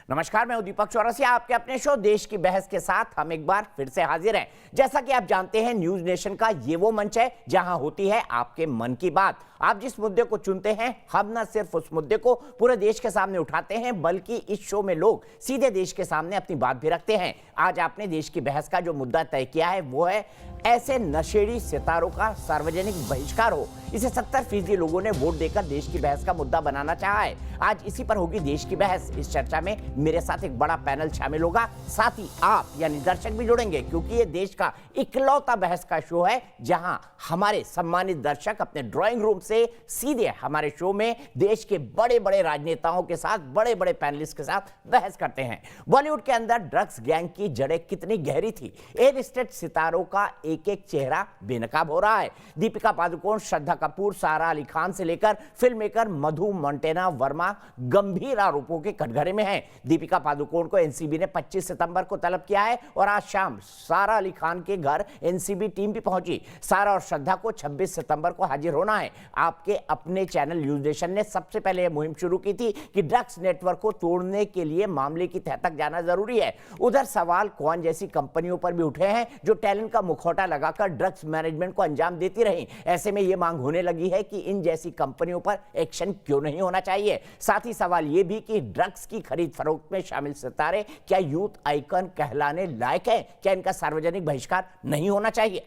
नमस्कार, मैं दीपक चौरसिया। आपके अपने शो देश की बहस के साथ हम एक बार फिर से हाजिर हैं। जैसा कि आप जानते हैं, न्यूज नेशन का ये वो मंच है जहां होती है आपके मन की बात। आप जिस मुद्दे को चुनते हैं, हम न सिर्फ उस मुद्दे को पूरे देश के सामने उठाते हैं, बल्कि इस शो में लोग सीधे देश के सामने अपनी बात भी रखते हैं। आज आपने देश की बहस का जो मुद्दा तय किया है वो है ऐसे नशेड़ी सितारों का सार्वजनिक बहिष्कार हो। इसे 70% लोगों ने वोट देकर देश की बहस का मुद्दा बनाना चाहा है। आज इसी पर होगी देश की बहस। इस चर्चा में मेरे साथ एक बड़ा पैनल शामिल होगा, साथ ही आप यानी दर्शक भी जुड़ेंगे, क्योंकि ये देश का इकलौता बहस का शो है जहां हमारे सम्मानित दर्शक अपने ड्राइंग रूम से सीधे हमारे शो में देश के बड़े बड़े राजनेताओं के साथ, बड़े बड़े पैनलिस्ट के साथ बहस करते हैं। बॉलीवुड के अंदर ड्रग्स गैंग की जड़ें कितनी गहरी थी, एयर स्टेट सितारों का एक एक चेहरा बेनकाब हो रहा है। दीपिका पादुकोण, श्रद्धा कपूर, सारा अली खान से लेकर फिल्म मेकर मधु मंटेना वर्मा गंभीर आरोपों के कटघरे में हैं। दीपिका पादुकोण को एनसीबी ने 25 सितंबर को तलब किया है और आज शाम सारा अली खान के घर एनसीबी टीम भी पहुंची। सारा और श्रद्धा को 26 सितंबर को हाजिर होना है। आपके अपने चैनल न्यूज नेशन ने सबसे पहले यह मुहिम शुरू की थी कि ड्रग्स नेटवर्क को तोड़ने के लिए मामले की तह तक जाना जरूरी है। उधर सवाल क्वान जैसी कंपनियों पर भी उठे हैं जो टैलेंट का मुखौटा लगाकर ड्रग्स मैनेजमेंट को अंजाम देती रही। ऐसे में यह मांग होने लगी है कि इन जैसी कंपनियों पर एक्शन क्यों नहीं होना चाहिए। साथ ही सवाल यह भी कि ड्रग्स की खरीद फरोख्त में शामिल सितारे क्या यूथ आइकन कहलाने लायक है? क्या इनका सार्वजनिक बहिष्कार नहीं होना चाहिए?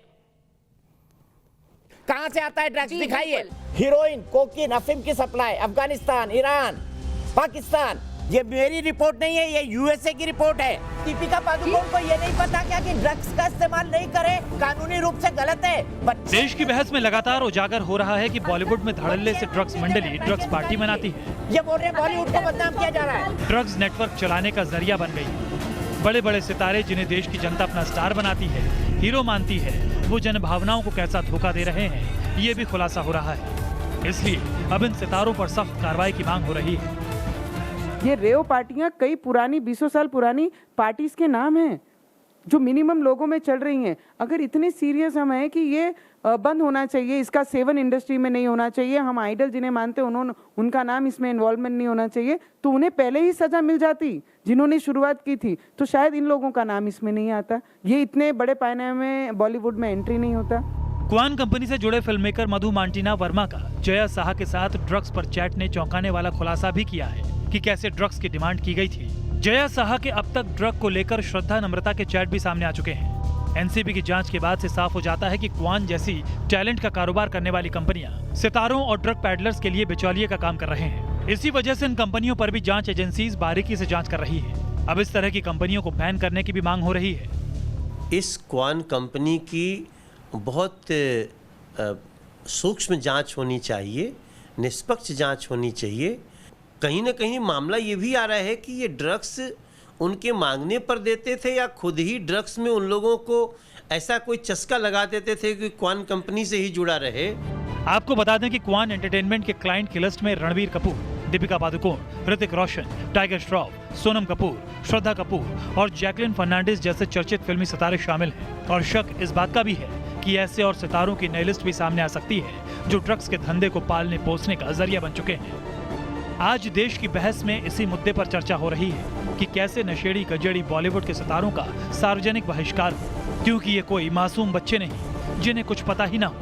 कहां से आता है ड्रग्स, दिखाइए। हीरोइन, कोकीन, अफीम की सप्लाई अफगानिस्तान, ईरान, पाकिस्तान। ये मेरी रिपोर्ट नहीं है, ये यूएसए की रिपोर्ट है। दीपिका पादुकोण को ये नहीं पता क्या कि ड्रग्स का इस्तेमाल नहीं करें कानूनी रूप से गलत है। देश की बहस में लगातार उजागर हो रहा है कि बॉलीवुड में धड़ल्ले से ड्रग्स मंडली ड्रग्स पार्टी मनाती है। ये बोल रहे बॉलीवुड को बदनाम किया जा रहा है। ड्रग्स नेटवर्क चलाने का जरिया बन गई है। बड़े बड़े सितारे जिन्हें देश की जनता अपना स्टार बनाती है, हीरो मानती है, वो जनभावनाओं को कैसा धोखा दे रहे हैं, ये भी खुलासा हो रहा है। इसलिए अब इन सितारों पर सख्त कार्रवाई की मांग हो रही है। ये रेव पार्टियां कई पुरानी 20 साल पुरानी पार्टीज के नाम हैं जो मिनिमम लोगों में चल रही हैं। अगर इतने सीरियस हम हैं कि ये बंद होना चाहिए, इसका सेवन इंडस्ट्री में नहीं होना चाहिए, हम आइडल जिन्हें मानते हैं उनका नाम इसमें इन्वॉल्वमेंट नहीं होना चाहिए, तो उन्हें पहले ही सजा मिल जाती जिन्होंने शुरुआत की थी। तो शायद इन लोगों का नाम इसमें नहीं आता, ये इतने बड़े पैमाने में बॉलीवुड में एंट्री नहीं होता। क्वान कंपनी से जुड़े फिल्म मेकर मधु मंटेना वर्मा का जया साहा के साथ ड्रग्स पर चैट ने चौंकाने वाला खुलासा भी किया है कि कैसे ड्रग्स की डिमांड की गई थी। जया साहा के अब तक ड्रग को लेकर श्रद्धा नम्रता के चैट भी सामने आ चुके हैं। एनसीबी की जांच के बाद से साफ हो जाता है कि क्वान जैसी टैलेंट का कारोबार करने वाली कंपनियां सितारों और ड्रग पैडलर्स के लिए बिचौलिए का काम कर रहे हैं। इसी वजह से इन कंपनियों पर भी जांच एजेंसीज बारीकी से जांच कर रही है। अब इस तरह की कंपनियों को बैन करने की भी मांग हो रही है। इस क्वान कंपनी की बहुत सूक्ष्म जांच होनी चाहिए, निष्पक्ष जांच होनी चाहिए। कहीं ना कहीं मामला ये भी आ रहा है कि ये ड्रग्स उनके मांगने पर देते थे या खुद ही ड्रग्स में उन लोगों को ऐसा कोई चस्का लगा देते थे कि क्वान कंपनी से ही जुड़ा रहे। आपको बता दें कि क्वान एंटरटेनमेंट के क्लाइंट की लिस्ट में रणबीर कपूर, दीपिका पादुकोण, ऋतिक रोशन, टाइगर श्रॉफ, सोनम कपूर, श्रद्धा कपूर और जैकलिन फर्नांडिस जैसे चर्चित फिल्मी सितारे शामिल हैं। और शक इस बात का भी है कि ऐसे और सितारों की नई लिस्ट भी सामने आ सकती है जो ड्रग्स के धंधे को पालने पोसने का जरिया बन चुके हैं। आज देश की बहस में इसी मुद्दे पर चर्चा हो रही है कि कैसे नशेड़ी गजेड़ी बॉलीवुड के सितारों का सार्वजनिक बहिष्कार हो, क्योंकि ये कोई मासूम बच्चे नहीं जिन्हें कुछ पता ही ना हो।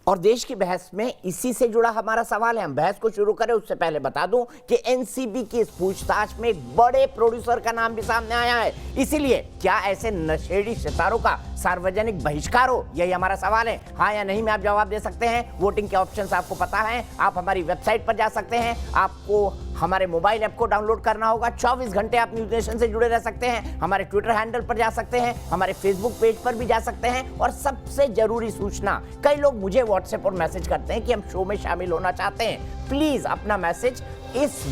और देश की बहस में इसी से जुड़ा हमारा सवाल है। हम बहस को शुरू करें उससे पहले बता दूं कि एनसीबी की इस पूछताछ में एक बड़े प्रोड्यूसर का नाम भी सामने आया है। इसीलिए क्या ऐसे नशेड़ी सितारों का सार्वजनिक बहिष्कार हो, यही हमारा सवाल है। हाँ या नहीं में आप जवाब दे सकते हैं। वोटिंग के ऑप्शंस आपको पता है। आप हमारी वेबसाइट पर जा सकते हैं, आपको हमारे मोबाइल ऐप को डाउनलोड करना होगा। 24 घंटे आप न्यूज नेशन से जुड़े रह सकते हैं। हमारे ट्विटर हैंडल पर जा सकते हैं, हमारे फेसबुक पेज पर भी जा सकते हैं। और सबसे जरूरी सूचना, कई लोग मुझे व्हाट्सएप पर मैसेज करते हैं कि हम शो में शामिल होना चाहते हैं। प्लीज अपना मैसेज इस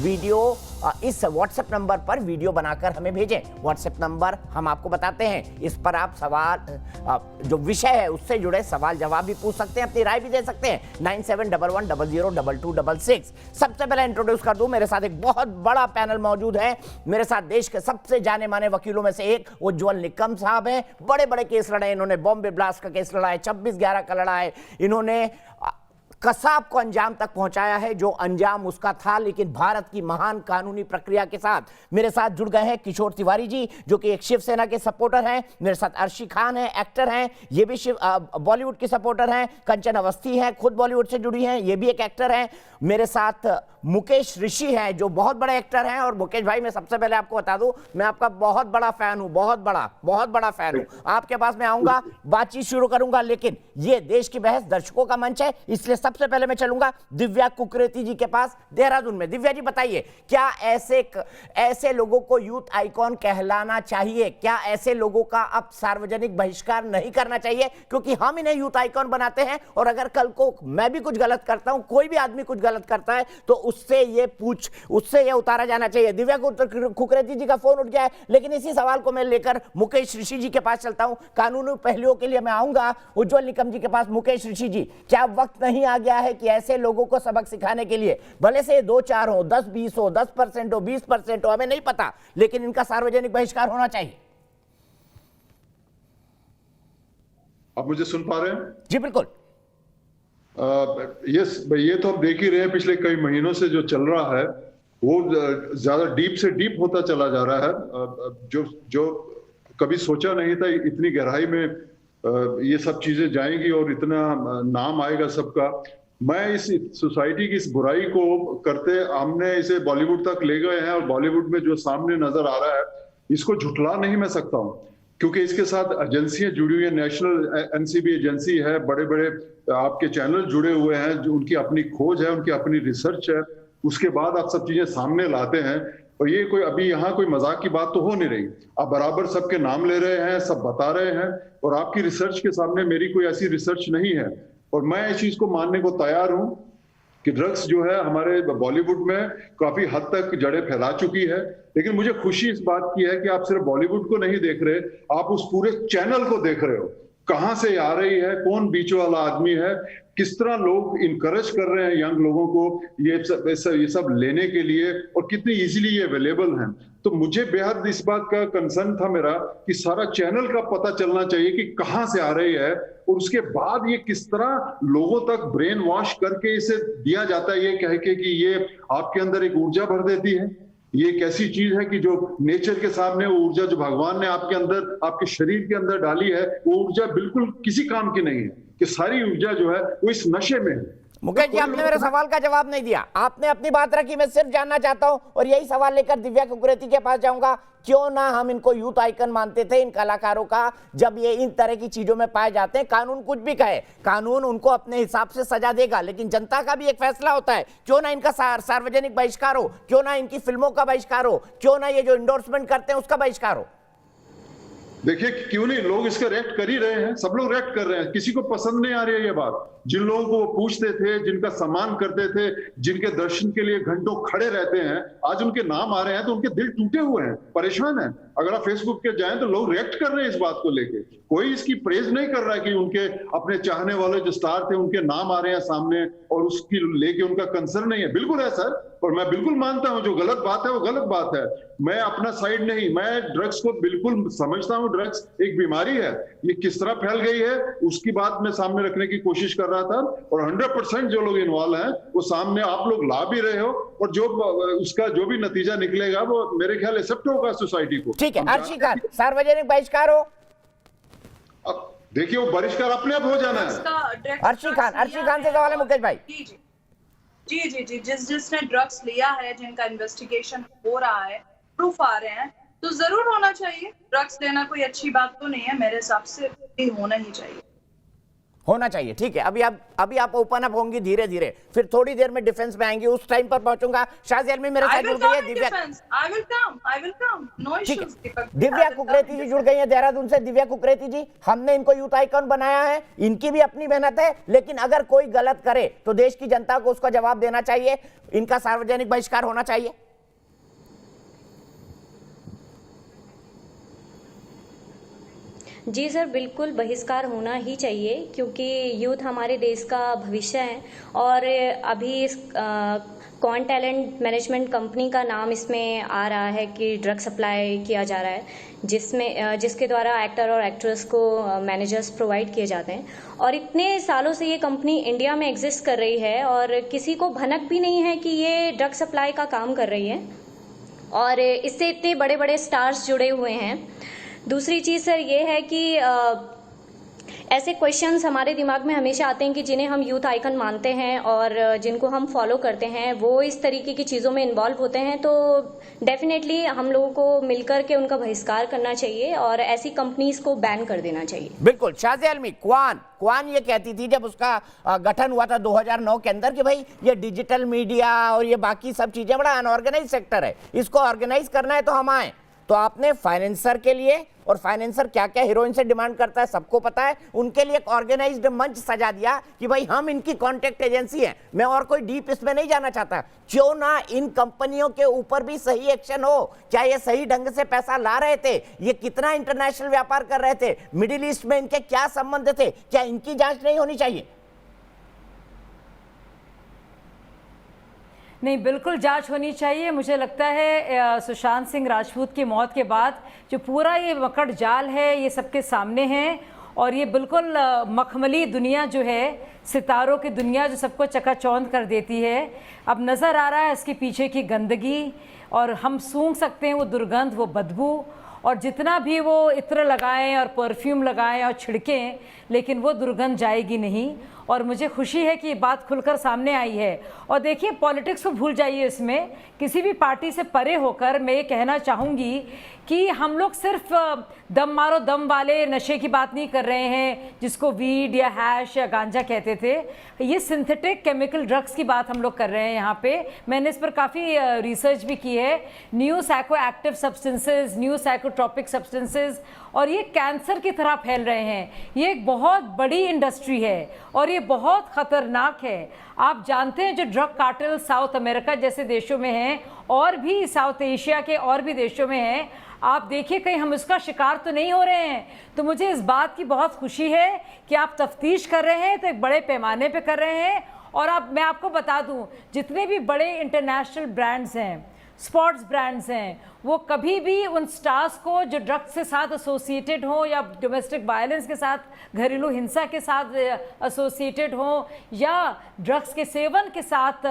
व्हाट्सएप नंबर पर वीडियो बनाकर हमें भेजें। व्हाट्सएप नंबर हम आपको बताते हैं। इस पर आप सवाल जो विषय है उससे जुड़े सवाल जवाब भी पूछ सकते हैं, अपनी राय भी दे सकते हैं। 9711002266। सबसे पहले इंट्रोड्यूस कर दूं, मेरे साथ एक बहुत बड़ा पैनल मौजूद है। मेरे साथ देश के सबसे जाने माने वकीलों में से एक उज्जवल निकम साहब हैं। बड़े बड़े केस लड़े इन्होंने। बॉम्बे ब्लास्ट का केस लड़ा है, 26/11 का लड़ा है इन्होंने, कसाब को अंजाम तक पहुंचाया है, जो अंजाम उसका था। लेकिन भारत की महान कानूनी प्रक्रिया के साथ मेरे साथ जुड़ गए हैं किशोर तिवारी जी, जो कि एक शिवसेना के सपोर्टर हैं। मेरे साथ अर्शी खान है, एक्टर हैं, ये भी बॉलीवुड की सपोर्टर हैं। कंचन अवस्थी हैं, खुद बॉलीवुड से जुड़ी हैं, ये भी एक एक्टर हैं। मेरे साथ मुकेश ऋषि हैं, जो बहुत बड़े एक्टर हैं। और मुकेश भाई, मैं सबसे पहले आपको बता दूं, मैं आपका बहुत बड़ा फैन हूं, बहुत बड़ा फैन हूं। आपके पास मैं आऊंगा, बातचीत शुरू करूंगा, लेकिन ये देश की बहस दर्शकों का मंच है, इसलिए सबसे पहले मैं चलूंगा दिव्या कुकरेती जी के पास देहरादून में। दिव्या जी बताइए, क्या ऐसे लोगों को यूथ आइकॉन कहलाना चाहिए? क्या ऐसे लोगों का अब सार्वजनिक बहिष्कार नहीं करना चाहिए? क्योंकि हम इन्हें यूथ आइकॉन बनाते हैं, और अगर कल को मैं भी कुछ गलत करता हूं, कोई भी आदमी कुछ गलत करता है, तो उससे ये उतारा जाना चाहिए। दिव्या कुकरेती जी का फोन उठ गया है, लेकिन इसी सवाल को मैं लेकर मुकेश ऋषि जी के पास चलता हूं। कानूनी पहलुओं के लिए मैं आऊंगा उज्जवल निकम जी के पास। मुकेश ऋषि जी, क्या वक्त नहीं आ गया है कि ऐसे लोगों को सबक सिखाने के लिए, भले से 2-4 हो, 10-20 हो, 10% हो, 20% हो, हमें नहीं पता, लेकिन इनका सार्वजनिक बहिष्कार होना चाहिए? आप मुझे सुन पा रहे हैं? जी बिल्कुल। यस, ये तो हम देख ही रहे हैं, पिछले कई महीनों से जो चल रहा है वो ज्यादा डीप से डीप होता चला जा रहा है। जो कभी सोचा नहीं था इतनी गहराई में ये सब चीजें जाएंगी और इतना नाम आएगा सबका। मैं इस सोसाइटी की इस बुराई को करते हमने इसे बॉलीवुड तक ले गए हैं, और बॉलीवुड में जो सामने नजर आ रहा है इसको झुठला नहीं मैं सकता हूं, क्योंकि इसके साथ एजेंसियां जुड़ी हुई है। नेशनल एनसीबी एजेंसी है, बड़े बड़े आपके चैनल जुड़े हुए हैं, जो उनकी अपनी खोज है, उनकी अपनी रिसर्च है, उसके बाद आप सब चीजें सामने लाते हैं। और ये कोई अभी यहाँ कोई मजाक की बात तो हो नहीं रही, आप बराबर सबके नाम ले रहे हैं, सब बता रहे हैं, और आपकी रिसर्च के सामने मेरी कोई ऐसी रिसर्च नहीं है। और मैं इस चीज को मानने को तैयार हूं कि ड्रग्स जो है हमारे बॉलीवुड में काफी हद तक जड़ें फैला चुकी है। लेकिन मुझे खुशी इस बात की है कि आप सिर्फ बॉलीवुड को नहीं देख रहे, आप उस पूरे चैनल को देख रहे हो, कहां से आ रही है, कौन बीच वाला आदमी है, किस तरह लोग इनकरेज कर रहे हैं यंग लोगों को ये सब लेने के लिए, और कितनी इजीली ये अवेलेबल हैं। तो मुझे बेहद इस बात का कंसर्न था मेरा कि सारा चैनल का पता चलना चाहिए कि कहां से आ रही है, और उसके बाद ये किस तरह लोगों तक ब्रेन वॉश करके इसे दिया जाता है, ये कह के कि ये आपके अंदर एक ऊर्जा भर देती है। ये एक ऐसी चीज है कि जो नेचर के सामने वो ऊर्जा जो भगवान ने आपके अंदर, आपके शरीर के अंदर डाली है, वो ऊर्जा बिल्कुल किसी काम की नहीं है, कि सारी ऊर्जा जो है वो इस नशे में है। मुकेश जी, आपने मेरे सवाल का जवाब नहीं दिया। आपने अपनी बात रखी, मैं सिर्फ जानना चाहता हूं, और यही सवाल लेकर दिव्या कुकरेती के पास जाऊंगा। क्यों ना हम इनको यूथ आइकन मानते थे, इन कलाकारों का, जब ये इन तरह की चीजों में पाए जाते हैं। कानून कुछ भी कहे, कानून उनको अपने हिसाब से सजा देगा, लेकिन जनता का भी एक फैसला होता है। क्यों ना इनका सार्वजनिक बहिष्कार हो, क्यों ना इनकी फिल्मों का बहिष्कार हो, क्यों ना ये जो इंडोर्समेंट करते हैं उसका बहिष्कार हो? देखिए, क्यों नहीं, लोग इसका रिएक्ट कर ही रहे हैं, सब लोग रिएक्ट कर रहे हैं। किसी को पसंद नहीं आ रही है ये बात। जिन लोगों को वो पूछते थे, जिनका सम्मान करते थे, जिनके दर्शन के लिए घंटों खड़े रहते हैं, आज उनके नाम आ रहे हैं तो उनके दिल टूटे हुए हैं, परेशान हैं। अगर आप फेसबुक पे जाएं तो लोग रिएक्ट कर रहे हैं इस बात को लेके। कोई इसकी प्रेज नहीं कर रहा है कि उनके अपने चाहने वाले जो स्टार थे उनके नाम आ रहे हैं सामने, और उसकी लेके उनका कंसर्न नहीं है। बिल्कुल है सर, और मैं बिल्कुल मानता हूं जो गलत बात है वो गलत बात है। मैं अपना साइड नहीं, मैं ड्रग्स को बिल्कुल समझता हूं, ड्रग्स एक बीमारी है, ये किस तरह फैल गई है उसकी बात मैं सामने रखने की कोशिश कर रहा था। और 100% जो लोग इन्वॉल्व हैं वो सामने आप लोग ला भी रहे हो, और जो उसका जो भी नतीजा निकलेगा वो मेरे ख्याल एक्सेप्ट होगा सोसाइटी को। ठीक है, अर्शी खान, सार्वजनिक बहिष्कार हो। अब देखिए, वो बहिष्कार अपने आप हो जाना है। अर्शी खान से सवाल है मुकेश भाई। जी, जिसने ड्रग्स लिया है, जिनका इन्वेस्टिगेशन हो रहा है, प्रूफ आ रहे हैं, तो जरूर होना चाहिए। ड्रग्स लेना कोई अच्छी बात तो नहीं है, मेरे हिसाब से भी होना ही चाहिए। होना चाहिए, ठीक है। अभी आप ओपन अप होंगी धीरे धीरे, फिर थोड़ी देर में डिफेंस में आएंगी, उस टाइम पर पहुंचूंगा। शाजी अलमी मेरे साथ जुड़ गई है। दिव्या दिव्या कुकरेती जी जुड़ गई है देहरादून से। दिव्या कुकरेती जी, हमने इनको यूथ आइकॉन बनाया है, इनकी भी अपनी मेहनत है, लेकिन अगर कोई गलत करे तो देश की जनता को उसका जवाब देना चाहिए, इनका सार्वजनिक बहिष्कार होना चाहिए। जी सर, बिल्कुल बहिष्कार होना ही चाहिए, क्योंकि यूथ हमारे देश का भविष्य है। और अभी इस क्वान टैलेंट मैनेजमेंट कंपनी का नाम इसमें आ रहा है कि ड्रग सप्लाई किया जा रहा है, जिसके द्वारा एक्टर और एक्ट्रेस को मैनेजर्स प्रोवाइड किए जाते हैं। और इतने सालों से ये कंपनी इंडिया में एग्जिस्ट कर रही है और किसी को भनक भी नहीं है कि ये ड्रग सप्लाई का काम कर रही है, और इससे इतने बड़े बड़े स्टार्स जुड़े हुए हैं। दूसरी चीज़ सर ये है कि ऐसे क्वेश्चंस हमारे दिमाग में हमेशा आते हैं कि जिन्हें हम यूथ आइकन मानते हैं और जिनको हम फॉलो करते हैं, वो इस तरीके की चीज़ों में इन्वॉल्व होते हैं, तो डेफिनेटली हम लोगों को मिलकर के उनका बहिष्कार करना चाहिए और ऐसी कंपनीज को बैन कर देना चाहिए। बिल्कुल। शाज़िया आलमी, क्वान ये कहती थी जब उसका गठन हुआ था 2009 के अंदर कि भाई ये डिजिटल मीडिया और ये बाकी सब चीजें बड़ा अनऑर्गेनाइज सेक्टर है, इसको ऑर्गेनाइज करना है तो हम आए। तो आपने फाइनेंसर के लिए, और फाइनेंसर क्या क्या हीरोइन से डिमांड करता है सबको पता है, उनके लिए एक ऑर्गेनाइज्ड मंच सजा दिया कि भाई हम इनकी कॉन्टैक्ट एजेंसी हैं। मैं और कोई डीप इसमें नहीं जाना चाहता, क्यों ना इन कंपनियों के ऊपर भी सही एक्शन हो। क्या ये सही ढंग से पैसा ला रहे थे, ये कितना इंटरनेशनल व्यापार कर रहे थे, मिडिल ईस्ट में इनके क्या संबंध थे, क्या इनकी जांच नहीं होनी चाहिए? नहीं, बिल्कुल जांच होनी चाहिए। मुझे लगता है सुशांत सिंह राजपूत की मौत के बाद जो पूरा ये मकड़ जाल है ये सबके सामने है, और ये बिल्कुल मखमली दुनिया जो है, सितारों की दुनिया जो सबको चकाचौंध कर देती है, अब नज़र आ रहा है इसके पीछे की गंदगी, और हम सूंघ सकते हैं वो दुर्गंध, वो बदबू। और जितना भी वो इत्र लगाएं और परफ्यूम लगाएं और छिड़कें, लेकिन वो दुर्गंध जाएगी नहीं। और मुझे खुशी है कि ये बात खुलकर सामने आई है। और देखिए, पॉलिटिक्स को भूल जाइए, इसमें किसी भी पार्टी से परे होकर मैं ये कहना चाहूँगी कि हम लोग सिर्फ दम मारो दम वाले नशे की बात नहीं कर रहे हैं, जिसको वीड या हैश या गांजा कहते थे। ये सिंथेटिक केमिकल ड्रग्स की बात हम लोग कर रहे हैं यहाँ पे। मैंने इस पर काफ़ी रिसर्च भी की है। New psycho active substances, new psychotropic substances, और ये कैंसर की तरह फैल रहे हैं। ये एक बहुत बड़ी इंडस्ट्री है और ये बहुत ख़तरनाक है। आप जानते हैं जो ड्रग कार्टेल साउथ अमेरिका जैसे देशों में हैं, और भी साउथ एशिया के और भी देशों में हैं, आप देखिए कहीं हम इसका शिकार तो नहीं हो रहे हैं। तो मुझे इस बात की बहुत खुशी है कि आप तफ्तीश कर रहे हैं, तो एक बड़े पैमाने पे कर रहे हैं। और मैं आपको बता दूं, जितने भी बड़े इंटरनेशनल ब्रांड्स हैं, स्पोर्ट्स ब्रांड्स हैं, वो कभी भी उन स्टार्स को जो ड्रग्स के साथ एसोसिएटेड हो या डोमेस्टिक वायलेंस के साथ, घरेलू हिंसा के साथ एसोसिएटेड हो या ड्रग्स के सेवन के साथ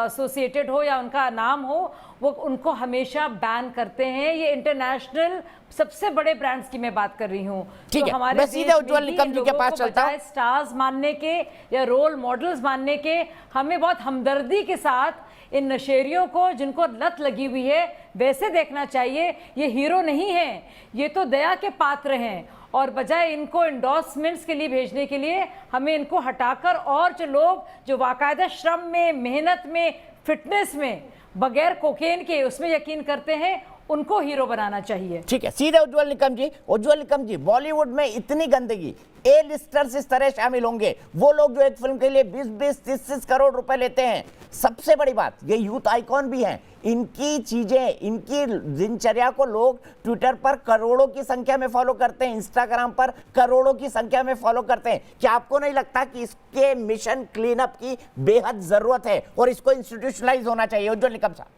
एसोसिएटेड हो या उनका नाम हो, वो उनको हमेशा बैन करते हैं। ये इंटरनेशनल सबसे बड़े ब्रांड्स की मैं बात कर रही हूँ। ठीक है, मैं सीधे उज्जवल निकम जी के पास चलता हूं। स्टार्स मानने के या रोल मॉडल्स मानने के, हमें बहुत हमदर्दी के साथ इन नशेरियों को, जिनको लत लगी हुई है, वैसे देखना चाहिए। ये हीरो नहीं है, ये तो दया के पात्र हैं। और बजाय इनको इंडोर्समेंट्स के लिए भेजने के लिए, हमें इनको हटाकर और जो लोग जो बाकायदा श्रम में, मेहनत में, फिटनेस में, बगैर कोकेन के उसमें यकीन करते हैं, उनको हीरो बनाना चाहिए। ठीक है, सीधे उज्जवल निकम जी। उज्जवल निकम जी, बॉलीवुड में इतनी गंदगी, ए लिस्टर्स इस तरह शामिल होंगे, वो लोग जो एक फिल्म के लिए 20-20, 30-30 करोड़ रुपए लेते हैं। सबसे बड़ी बात, ये यूथ आइकॉन भी हैं, इनकी चीजें, इनकी दिनचर्या को लोग ट्विटर पर करोड़ों की संख्या में फॉलो करते हैं, इंस्टाग्राम पर करोड़ों की संख्या में फॉलो करते हैं। क्या आपको नहीं लगता कि इसके मिशन क्लीन अप की बेहद जरूरत है और इसको इंस्टीट्यूशनलाइज होना चाहिए? उज्जवल निकम साहब।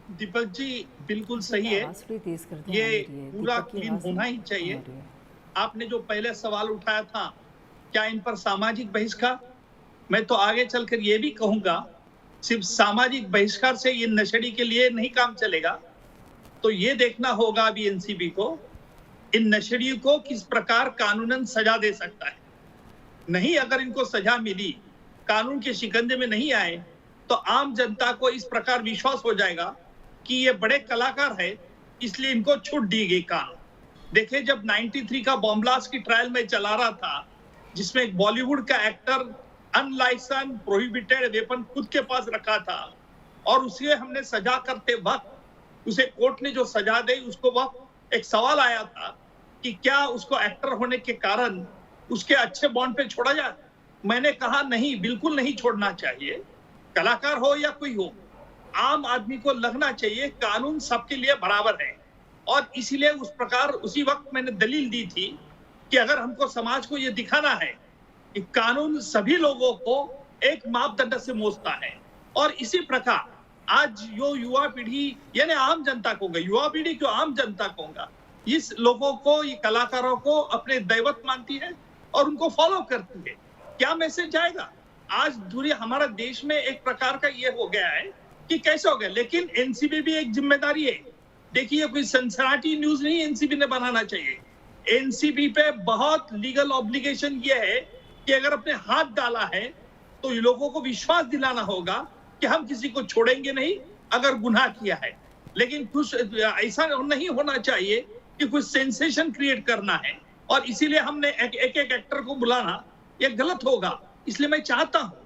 दीपक जी बिल्कुल सही है, ये पूरा क्लीन होना ही चाहिए। आपने जो पहले सवाल उठाया था, क्या इन पर सामाजिक बहिष्कार, मैं तो आगे चलकर ये भी कहूंगा, सिर्फ सामाजिक बहिष्कार से ये नशेड़ी के लिए नहीं काम चलेगा। तो ये देखना होगा अभी एनसीबी को, इन नशेड़ियों को किस प्रकार कानूनन सजा दे सकता है। नहीं, अगर इनको सजा मिली, कानून के शिकंजे में नहीं आए, तो आम जनता को इस प्रकार विश्वास हो जाएगा कि ये बड़े कलाकार है, इसलिए इनको छूट दी गई कानून। देखिए, जब 93 का बॉम्ब ब्लास्ट की ट्रायल में चला रहा था, जिसमें एक बॉलीवुड का एक्टर अनलाइसेंस प्रोहिबिटेड वेपन खुद के पास रखा था, और उसे हमने सजा करते वक्त उसे कोर्ट ने जो सजा दी, उसको वक्त एक सवाल आया था कि क्या उसको एक्टर होने के कारण उसके अच्छे बॉन्ड पे छोड़ा जाए। मैंने कहा नहीं, बिल्कुल नहीं छोड़ना चाहिए। कलाकार हो या कोई हो, आम आदमी को लगना चाहिए कानून सबके लिए बराबर है। और इसीलिए उस प्रकार उसी वक्त मैंने दलील दी थी कि अगर हमको समाज को ये दिखाना है कि कानून सभी लोगों को एक मापदंड से मोजता है, और इसी प्रकार आज जो युवा पीढ़ी यानी आम जनता को, युवा पीढ़ी क्यों आम जनता कहूंगा, इस लोगों को, ये कलाकारों को अपने दैवत मानती है और उनको फॉलो करती है। क्या मैसेज जाएगा? आज दूरी हमारा देश में एक प्रकार का ये हो गया है कि कैसे हो गया, लेकिन एनसीबी भी एक जिम्मेदारी है। देखिए, कोई सनसनाटी न्यूज नहीं एनसीबी ने बनाना चाहिए। एनसीबी पे बहुत लीगल ऑब्लिगेशन ये है कि अगर अपने हाथ डाला है तो लोगों को विश्वास दिलाना होगा कि हम किसी को छोड़ेंगे नहीं अगर गुनाह किया है। लेकिन कुछ ऐसा नहीं होना चाहिए कि कुछ सेंसेशन क्रिएट करना है, और इसीलिए हमने एक एक एक्टर को बुलाना ये गलत होगा। इसलिए मैं चाहता हूं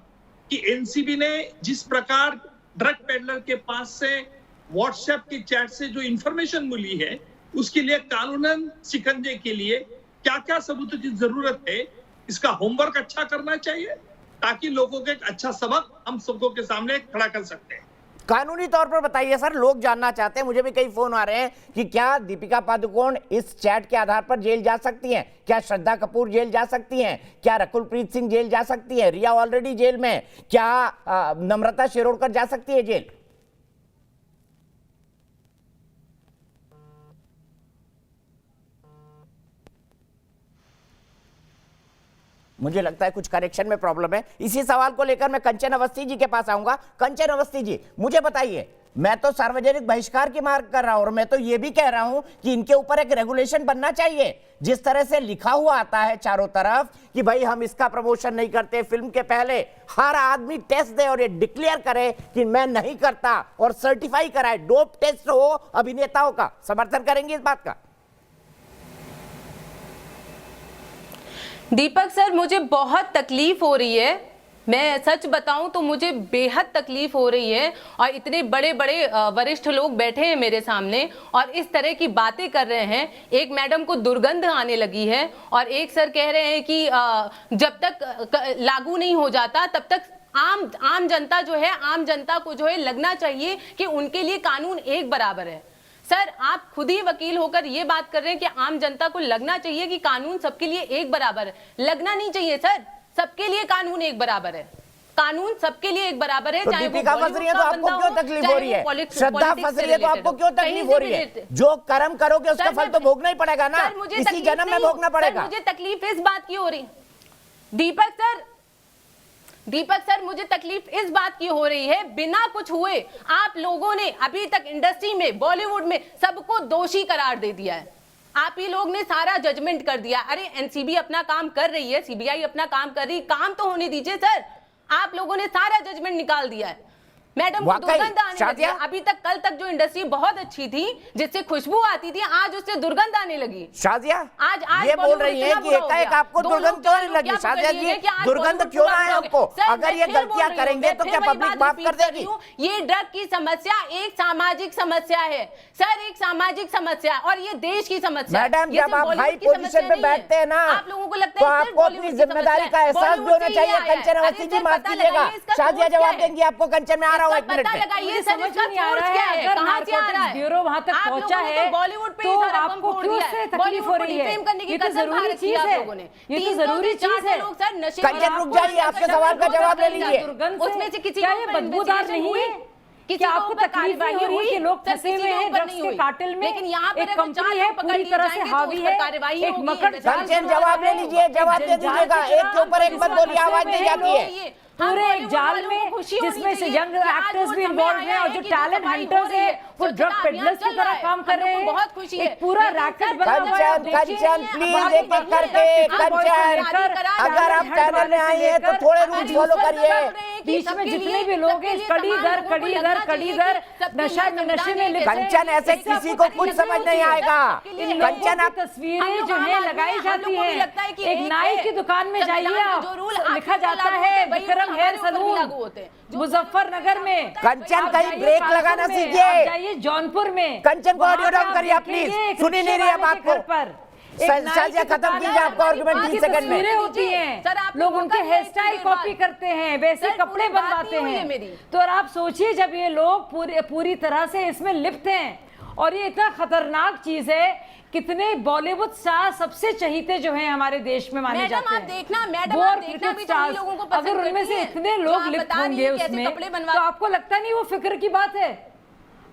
कि एनसीबी ने जिस प्रकार ड्रग पेडलर के पास से व्हाट्सएप के चैट से जो इंफॉर्मेशन मिली है, उसके लिए कानूनन शिकंजे के लिए क्या क्या सबूतों की जरूरत है, इसका होमवर्क अच्छा करना चाहिए ताकि लोगों को एक अच्छा सबक हम सबको के सामने खड़ा कर सकते हैं। कानूनी तौर पर बताइए सर, लोग जानना चाहते हैं, मुझे भी कई फोन आ रहे हैं कि क्या दीपिका पादुकोण इस चैट के आधार पर जेल जा सकती हैं? क्या श्रद्धा कपूर जेल जा सकती हैं? क्या रकुलप्रीत सिंह जेल जा सकती है? रिया ऑलरेडी जेल में, क्या नम्रता शिरोडकर जा सकती है जेल? मुझे लगता है कुछ करेक्शन में प्रॉब्लम है। इसी सवाल को लेकर मैं कंचन अवस्थी जी के पास आऊंगा। कंचन अवस्थी जी, मुझे बताइए, मैं तो सार्वजनिक बहिष्कार की मांग कर रहा हूं और मैं तो ये भी कह रहा हूं कि इनके ऊपर एक रेगुलेशन बनना चाहिए। जिस तरह से लिखा हुआ आता है चारों तरफ कि भाई हम इसका प्रमोशन नहीं करते, फिल्म के पहले हर आदमी टेस्ट दे और ये डिक्लेयर करे कि मैं नहीं करता और सर्टिफाई कराए, डोप टेस्ट हो अभिनेताओं का, समर्थन करेंगे इस बात का? दीपक सर, मुझे बहुत तकलीफ हो रही है। मैं सच बताऊं तो मुझे बेहद तकलीफ हो रही है, और इतने बड़े बड़े वरिष्ठ लोग बैठे हैं मेरे सामने और इस तरह की बातें कर रहे हैं। एक मैडम को दुर्गंध आने लगी है और एक सर कह रहे हैं कि जब तक लागू नहीं हो जाता तब तक आम जनता जो है, आम जनता को जो है लगना चाहिए कि उनके लिए कानून एक बराबर है। सर, आप खुद ही वकील होकर ये बात कर रहे हैं कि आम जनता को लगना चाहिए कि कानून सबके लिए एक बराबर है। लगना नहीं चाहिए सर, सबके लिए कानून एक बराबर है। कानून सबके लिए एक बराबर है। चाहे दीपिका फंस रही है तो आपको क्यों तकलीफ हो रही है? श्रद्धा फंस रही है तो आपको क्यों तकलीफ हो रही है? जो कर्म करोगे उसका फल तो भोगना ही पड़ेगा ना, इसी जन्म में भोगना पड़ेगा। मुझे तकलीफ इस बात की हो रही, दीपक सर मुझे तकलीफ इस बात की हो रही है, बिना कुछ हुए आप लोगों ने अभी तक इंडस्ट्री में, बॉलीवुड में सबको दोषी करार दे दिया है। आप ही लोग ने सारा जजमेंट कर दिया। अरे एनसीबी अपना काम कर रही है, सीबीआई अपना काम कर रही है, काम तो होने दीजिए सर। आप लोगों ने सारा जजमेंट निकाल दिया है। मैडम को दुर्गंध आने लगी। अभी तक कल तक जो इंडस्ट्री बहुत अच्छी थी, जिससे खुशबू आती थी, आज उससे दुर्गंध आने लगी। शाजिया आज ये बोल रही है कि एकाएक आपको दुर्गंध क्यों नहीं लगी? शाजिया जी, दुर्गंध क्यों ना है आपको? अगर ये गलतियां करेंगे तो क्या पब्लिक माफ कर देगी? ये ड्रग की समस्या एक सामाजिक समस्या है सर, एक सामाजिक समस्या, और ये देश की समस्या। मैडम, जब आप हाई पोजीशन पे बैठते हैं ना, आप लोगों को लगता तो है आपको अपनी जिम्मेदारी का एहसास भी होना चाहिए। कंचन अवस्थी जी माफ कीजिएगा, शाजिया जवाब देंगी आपको। कंचन में आ रहा हूँ, एक मिनट में। ये समझ नहीं आ रहा है, अगर नारकोटिक्स ब्यूरो वहां तक पहुंचा है तो आपको क्यों उससे तकलीफ हो रही है? ये तो जरूरी चीज है, ये तो जरूरी चीज है। कंचन रुक जाइए, आपके सवाल का जवाब ले लीजिए। उसमें से किसी क्या ये बदबूदार नहीं है? क्या आपको तकलीफ नहीं हो रही है कि लोग फंसे हुए हैं ड्रग्स के कार्टेल में? लेकिन यहाँ पर एक कंपनी है पूरी तरह से हावी है, एक मकड़ कंचन जवाब ले लीजिए, जवाब दे दीजिएगा। एक के ऊपर एक मत बोलिए, आवाज नहीं जाती है। पूरे एक जाल में जिसमें से यंग एक्टर्स भी इन्वॉल्व हैं और जो टैलेंट हंटर्स हैं वो ड्रग पेडलर्स की तरह काम कर रहे हैं। बहुत खुशी है। एक पूरा रैकेट बना हुआ है। कंचन प्लीज एक एक करके, कंचन अगर आप चैनल में आई हैं तो थोड़े रूल्स फॉलो करिए। बीच में जितने भी लोग हैं कड़ी दर नशे में लिप्त हैं। कंचन, ऐसे किसी को कुछ समझ नहीं आएगा। कंचन, आप तस्वीरें जो है लगाई जाती हैं, एक नाई की दुकान में जाइए, आप लिखा जाता है विक्रम हेयर सलून मुजफ्फरनगर में। कंचन, कहीं ब्रेक लगाना सीखिए। जाइए जौनपुर में। कंचन को ऑडियो डाउन करिए प्लीज, सुनी नहीं रही है बात को। शाजिया खत्म कीजिए आपका आर्गुमेंट 30 सेकंड में। होती हैं, लोग उनके हेयर स्टाइल कॉपी करते हैं, वैसे कपड़े बनवाते हैं। तो आप सोचिए, जब ये लोग पूरी तरह से इसमें लिप्त हैं और ये इतना खतरनाक चीज है, कितने बॉलीवुड स्टार सबसे चहीते जो हैं हमारे देश में माने जाते हैं। मैडम आप देखना भी तो उन्हीं लोगों को पसंद अगर उनमें से इतने लोग लिप्त होंगे उसमें, तो आपको लगता नहीं वो फिक्र की बात है?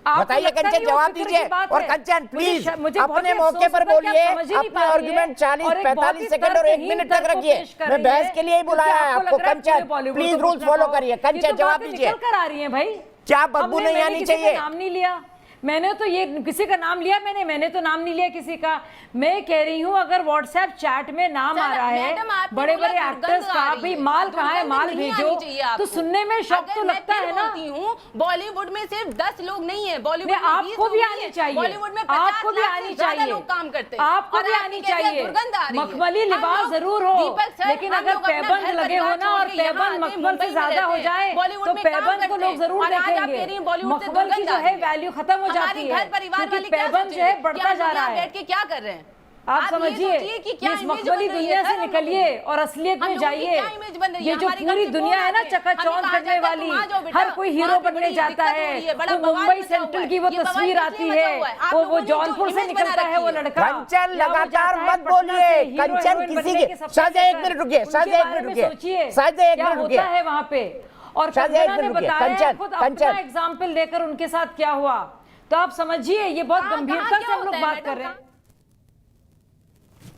बताइए कंचन, जवाब दीजिए। और कंचन प्लीज अपने मौके पर बोलिए, अपने आर्गुमेंट 40-45 सेकंड और 1 मिनट तक रखिए। मैं बहस के लिए ही बुलाया है आपको। कंचन प्लीज रूल्स फॉलो करिए। कंचन जवाब दीजिए। कर आ रही है भाई, क्या बदबू नहीं आनी चाहिए? नाम नहीं लिया मैंने, तो ये किसी का नाम लिया मैंने तो नाम नहीं लिया किसी का। मैं कह रही हूँ अगर व्हाट्सएप चैट में नाम आ रहा है बड़े बड़े एक्टर्स का, भाई माल कहाँ है, माल भेजो, तो सुनने में शौक तो लगता है ना। बॉलीवुड में सिर्फ 10 लोग नहीं है, बॉलीवुड में आपको भी आनी चाहिए, बॉलीवुड में आपको भी आनी चाहिए, लोग काम करते हैं, आपको भी आनी चाहिए। मखमली लिबास जरूर हो, लेकिन अगर पैबंद लगे हो ना और पैबंद मखमल से ज्यादा हो जाए तो पैबंद को लोग जरूर देखेंगे। मखमल की जो है वैल्यू खत्म हो जाती है, घर परिवार वाले पैबंद जो है बढ़ता जा रहा है। बैठ के क्या कर रहे हैं आप समझिए, इस मखमली दुनिया से निकलिए और असलियत में जाइए। ये जो पूरी दुनिया है ना चकाचौंध करने वाली, हर कोई हीरो बनने जाता है। वो मुंबई सेंट्रल की वो तस्वीर आती है, वो जौनपुर से निकलता है वो लड़का। कंचन लगातार मत बोलिए। कंचन किसी की, शायद 1 मिनट रुकिए, शायद 1 मिनट रुकिए, शायद 1 मिनट रुकिए। होता है वहाँ पे, और कंगना ने बताया खुद अपना एग्जाम्पल लेकर उनके साथ क्या हुआ, तो आप समझिए ये बहुत गंभीरता से हम लोग बात कर रहे हैं।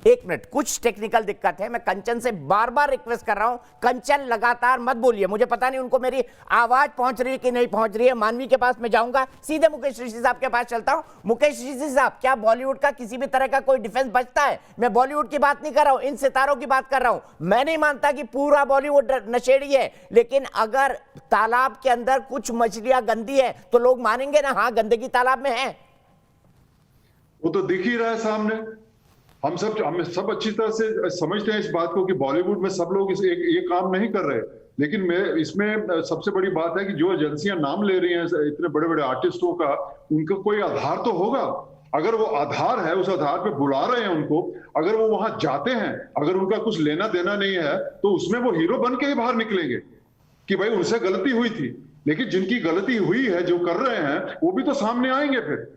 1 मिनट, कुछ टेक्निकल दिक्कत है। मैं कंचन से बार बार रिक्वेस्ट कर रहा हूं, कंचन लगातार मत बोलिए। मुझे पता नहीं उनको मेरी आवाज पहुंच रही है कि नहीं पहुंच रही है। मानवी के पास मैं जाऊंगा, सीधे मुकेश ऋषि साहब के पास चलता हूं। मुकेश ऋषि साहब, क्या बॉलीवुड का किसी भी तरह का कोई डिफेंस बचता है? मैं बॉलीवुड की बात नहीं कर रहा हूं, इन सितारों की बात कर रहा हूं। मैं नहीं मानता कि पूरा बॉलीवुड नशेड़ी है, लेकिन अगर तालाब के अंदर कुछ मछलियां गंदी है तो लोग मानेंगे ना, हाँ गंदगी तालाब में है। वो तो दिख ही रहा है सामने। हम सब अच्छी तरह से समझते हैं इस बात को कि बॉलीवुड में सब लोग ये काम नहीं कर रहे, लेकिन मैं इसमें सबसे बड़ी बात है कि जो एजेंसियां नाम ले रही हैं इतने बड़े बड़े आर्टिस्टों का, उनका कोई आधार तो होगा। अगर वो आधार है, उस आधार पे बुला रहे हैं उनको, अगर वो वहां जाते हैं, अगर उनका कुछ लेना देना नहीं है तो उसमें वो हीरो बन के ही बाहर निकलेंगे कि भाई उनसे गलती हुई थी। लेकिन जिनकी गलती हुई है, जो कर रहे हैं, वो भी तो सामने आएंगे फिर।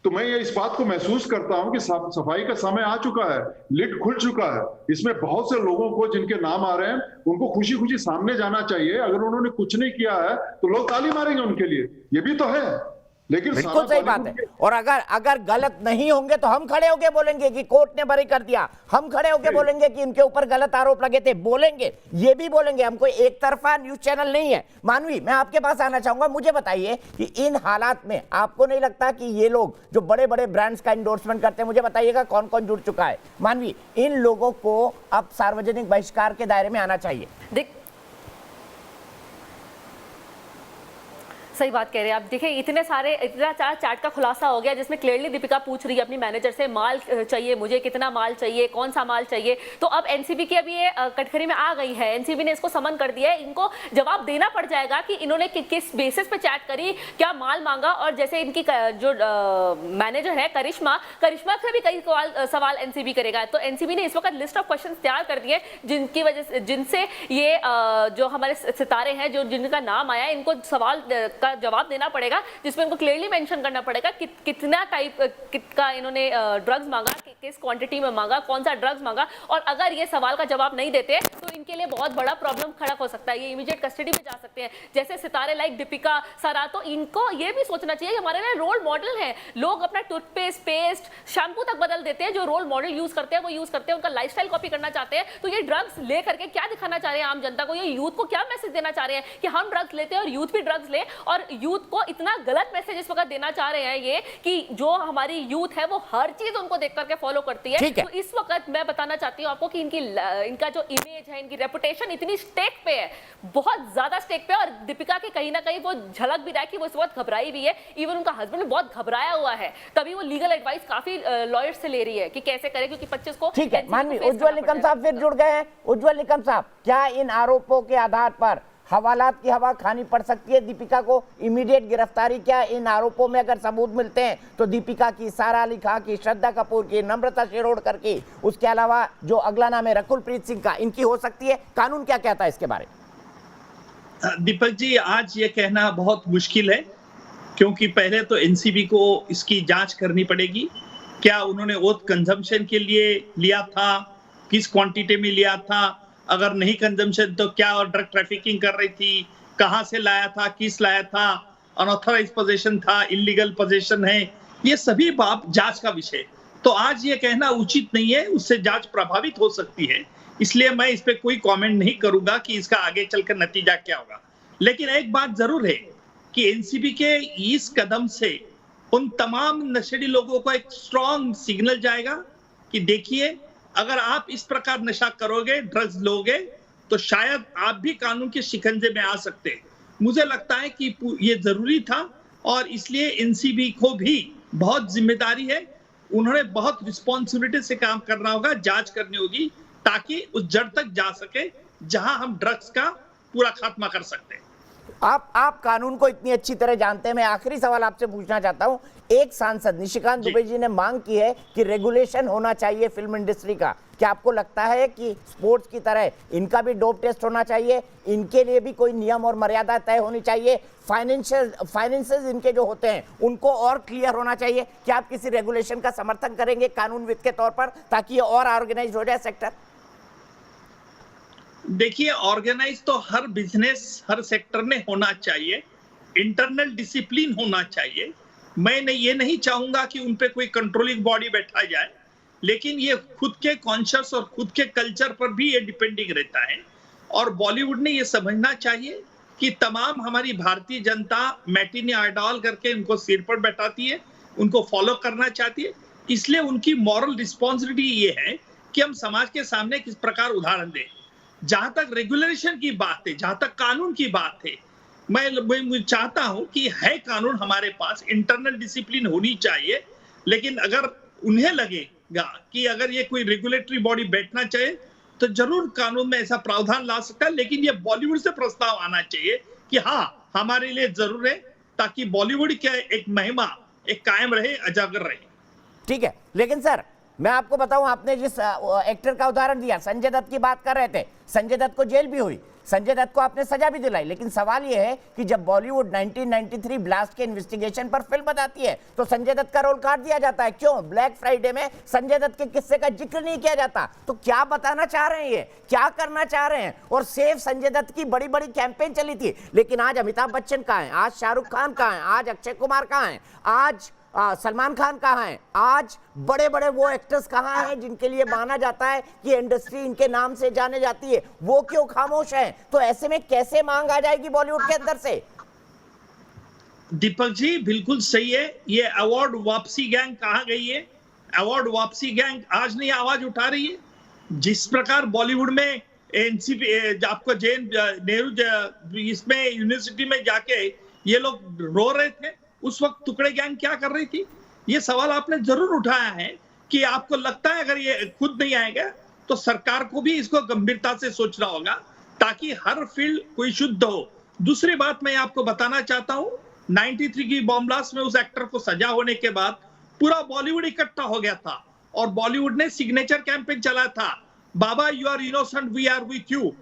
तो मैं ये इस बात को महसूस करता हूं कि सफाई का समय आ चुका है, लिड खुल चुका है। इसमें बहुत से लोगों को जिनके नाम आ रहे हैं, उनको खुशी खुशी सामने जाना चाहिए। अगर उन्होंने कुछ नहीं किया है तो लोग ताली मारेंगे उनके लिए, ये भी तो है। लेकिन बिल्कुल सही बात है। और अगर गलत नहीं होंगे तो हम खड़े होकर बोलेंगे कि कोर्ट ने बरी कर दिया, हम खड़े होकर बोलेंगे कि इनके ऊपर गलत आरोप लगे थे, बोलेंगे, ये भी बोलेंगे। हम कोई एक तरफा न्यूज चैनल नहीं है। मानवी, मैं आपके पास आना चाहूंगा। मुझे बताइए कि इन हालात में आपको नहीं लगता कि ये लोग जो बड़े बड़े ब्रांड्स का इंडोर्समेंट करते हैं, मुझे बताइएगा कौन कौन जुड़ चुका है? मानवी, इन लोगों को अब सार्वजनिक बहिष्कार के दायरे में आना चाहिए। सही बात कह रहे हैं आप। देखिए इतना सारा चैट का खुलासा हो गया जिसमें क्लियरली दीपिका पूछ रही है अपनी मैनेजर से, माल चाहिए मुझे, कितना माल चाहिए, कौन सा माल चाहिए। तो अब एनसीबी की अभी ये कटघरे में आ गई है, एनसीबी ने इसको समन कर दिया है। इनको जवाब देना पड़ जाएगा कि इन्होंने किस बेसिस पे चैट करी, क्या माल मांगा। और जैसे इनकी जो मैनेजर है करिश्मा से भी कई सवाल एनसीबी करेगा। तो एनसीबी ने इस वक्त लिस्ट ऑफ क्वेश्चन तैयार कर दिए जिनकी वजह से, जिनसे ये जो हमारे सितारे हैं, जो जिनका नाम आया, इनको सवाल का जवाब देना पड़ेगा, जिसमें इनको क्लियरली मेंशन करना पड़ेगा कितना टाइप का इन्होंने ड्रग्स मांगा, किस क्वांटिटी में मांगा, कौन सा ड्रग्स मांगा। और अगर ये सवाल का जवाब नहीं देते तो इनके लिए बहुत बड़ा प्रॉब्लम खड़ा हो सकता है, ये इमीडिएट कस्टडी में जा सकते हैं। जैसे सितारे लाइक दीपिका, सारा, तो इनको ये भी सोचना चाहिए कि हमारे लिए रोल मॉडल है। लोग अपना टूथपेस्ट, पेस्ट, शैम्पू तक बदल देते हैं, जो रोल मॉडल यूज करते हैं वो यूज करते हैं, उनका लाइफस्टाइल कॉपी करना चाहते हैं। तो ये ड्रग्स ले करके क्या दिखाना चाह रहे हैं आम जनता को, ये यूथ को क्या मैसेज देना चाह रहे हैं कि हम ड्रग्स लेते हैं और यूथ भी ड्रग्स ले। और यूथ को इतना गलत मैसेज इस वक्त देना चाह रहे हैं ये कि जो हमारी यूथ है वो हर चीज उनको देख करके फॉलो करती है। तो इस वक्त मैं बताना चाहती हूँ आपको कि इनका जो इमेज है, इनकी रेपुटेशन इतनी स्टेक पे है, बहुत ज्यादा स्टेक पे है। और दीपिका के कहीं ना कहीं वो झलक भी रहा है कि वो इस वक्त घबराई भी है। इवन उनका हस्बैंड भी बहुत घबराया हुआ है, तभी वो लीगल एडवाइस काफी लॉयर से ले रही है कि कैसे करे, क्योंकि 25 को। ठीक है मानवी, उज्जवल निकम साहब फिर जुड़ गए हैं। उज्जवल निकम साहब, क्या इन आरोपों के आधार पर हवालात की हवा खानी पड़ सकती है दीपिका को? इमीडिएट गिरफ्तारी, क्या इन आरोपों में अगर सबूत मिलते हैं तो दीपिका की, सारा अली खान की, श्रद्धा कपूर की, नम्रता शिरोडकर की, उसके अलावा जो अगला नाम है रकुलप्रीत सिंह का, इनकी हो सकती है? कानून क्या कहता है इसके बारे में? दीपक जी, आज ये कहना बहुत मुश्किल है। क्योंकि पहले तो एनसीबी को इसकी जांच करनी पड़ेगी, क्या उन्होंने ओथ कंजम्पशन के लिए लिया था, किस क्वांटिटी में लिया था, अगर नहीं कंजम्पशन तो क्या ड्रग ट्रैफिकिंग कर रही थी, कहां से लाया था, किस लाया था, अनऑथराइज पोजीशन था, इलीगल पोजीशन है, ये सभी बात जांच का विषय। तो आज ये कहना उचित नहीं है, उससे जांच प्रभावित हो सकती है, इसलिए मैं इस पे कोई कमेंट नहीं करूंगा कि इसका आगे चलकर नतीजा क्या होगा। लेकिन एक बात जरूर है कि एनसीबी के इस कदम से उन तमाम नशेड़ी लोगों को एक स्ट्रॉन्ग सिग्नल जाएगा कि देखिए, अगर आप इस प्रकार नशा करोगे, ड्रग्स लोगे, तो शायद आप भी कानून के शिकंजे में आ सकते हैं। मुझे लगता है कि ये जरूरी था और इसलिए एनसीबी को भी बहुत जिम्मेदारी है, उन्होंने बहुत रिस्पॉन्सिबिलिटी से काम करना होगा, जांच करनी होगी, ताकि उस जड़ तक जा सके जहां हम ड्रग्स का पूरा खात्मा कर सकते हैं। आप कानून को इतनी अच्छी तरह जानते हैं, मैं आखिरी सवाल आपसे पूछना चाहता हूं। एक सांसद निशिकांत दुबे जी ने मांग की है कि रेगुलेशन होना चाहिए फिल्म इंडस्ट्री का। क्या आपको लगता है कि स्पोर्ट्स की तरह इनका भी डोप टेस्ट होना चाहिए, इनके लिए भी कोई नियम और मर्यादा तय होनी चाहिए, फाइनेंसेस इनके जो होते हैं उनको और क्लियर होना चाहिए? क्या आप किसी रेगुलेशन का समर्थन करेंगे कानूनविद के तौर पर, ताकि ये और ऑर्गेनाइज हो जाए सेक्टर? देखिए, ऑर्गेनाइज तो हर बिजनेस, हर सेक्टर में होना चाहिए, इंटरनल डिसिप्लिन होना चाहिए। मैं ये नहीं चाहूंगा कि उन पे कोई कंट्रोलिंग बॉडी बैठा जाए, लेकिन ये खुद के कॉन्शियस और खुद के कल्चर पर भी ये डिपेंडिंग रहता है। और बॉलीवुड ने ये समझना चाहिए कि तमाम हमारी भारतीय जनता मैटिनी आइडॉल करके उनको सिर पर बैठाती है, उनको फॉलो करना चाहती है, इसलिए उनकी मॉरल रिस्पॉन्सिबिलिटी ये है कि हम समाज के सामने किस प्रकार उदाहरण दें। जहां तक रेगुलेशन की बात है, जहां तक कानून की बात है, मैं चाहता हूं कि है कानून हमारे पास, इंटरनल डिसिप्लिन होनी चाहिए, लेकिन अगर उन्हें लगेगा कि अगर ये कोई रेगुलेटरी बॉडी बैठना चाहे तो जरूर कानून में ऐसा प्रावधान ला सकता है, लेकिन ये बॉलीवुड से प्रस्ताव आना चाहिए कि हाँ, हमारे लिए जरूर है, ताकि बॉलीवुड की एक महिमा एक कायम रहे, अजागर रहे। ठीक है, लेकिन सर मैं आपको बताऊं, आपने जिस एक्टर का उदाहरण दिया, संजय दत्त की बात कर रहे थे, संजय दत्त को जेल भी हुई, संजय दत्त को आपने सजा भी दिलाई, लेकिन सवाल यह है कि जब बॉलीवुड 1993 ब्लास्ट के इन्वेस्टिगेशन पर फिल्म बताती है तो संजय दत्त का रोल काट दिया जाता है। क्यों? ब्लैक फ्राइडे में संजय दत्त के किस्से का जिक्र नहीं किया जाता। तो क्या बताना चाह रहे हैं, ये क्या करना चाह रहे हैं? और सेफ संजय दत्त की बड़ी बड़ी कैंपेन चली थी, लेकिन आज अमिताभ बच्चन कहाँ हैं, आज शाहरुख खान कहाँ हैं, आज अक्षय कुमार कहाँ हैं, आज सलमान खान कहाँ हैं, आज बड़े बड़े वो एक्टर्स कहाँ हैं जिनके लिए माना जाता है कि इंडस्ट्री इनके नाम से जाने जाती है, वो क्यों खामोश हैं? तो ऐसे में कैसे मांग आ जाएगी बॉलीवुड के अंदर से? दीपक जी बिल्कुल सही है, ये अवार्ड वापसी गैंग कहाँ गई है? अवार्ड वापसी गैंग आज नहीं आवाज उठा रही है? जिस प्रकार बॉलीवुड में एनसीपी आपको जैन नेहरू इसमें यूनिवर्सिटी में जाके ये लोग रो रहे थे, उस वक्त टुकड़े गैंग क्या कर रही थी? ये सवाल आपने जरूर उठाया है कि आपको लगता है अगर ये खुद नहीं आएगा तो सरकार को भी इसको गंभीरता से सोचना होगा, ताकि हर फील्ड कोई शुद्ध हो। दूसरी बात मैं आपको बताना चाहता हूं, 93 की बॉम्ब ब्लास्ट में उस एक्टर को सजा होने के बाद पूरा बॉलीवुड इकट्ठा हो गया था और बॉलीवुड ने सिग्नेचर कैंपेन चला था, बाबा you are innocent, we are with you.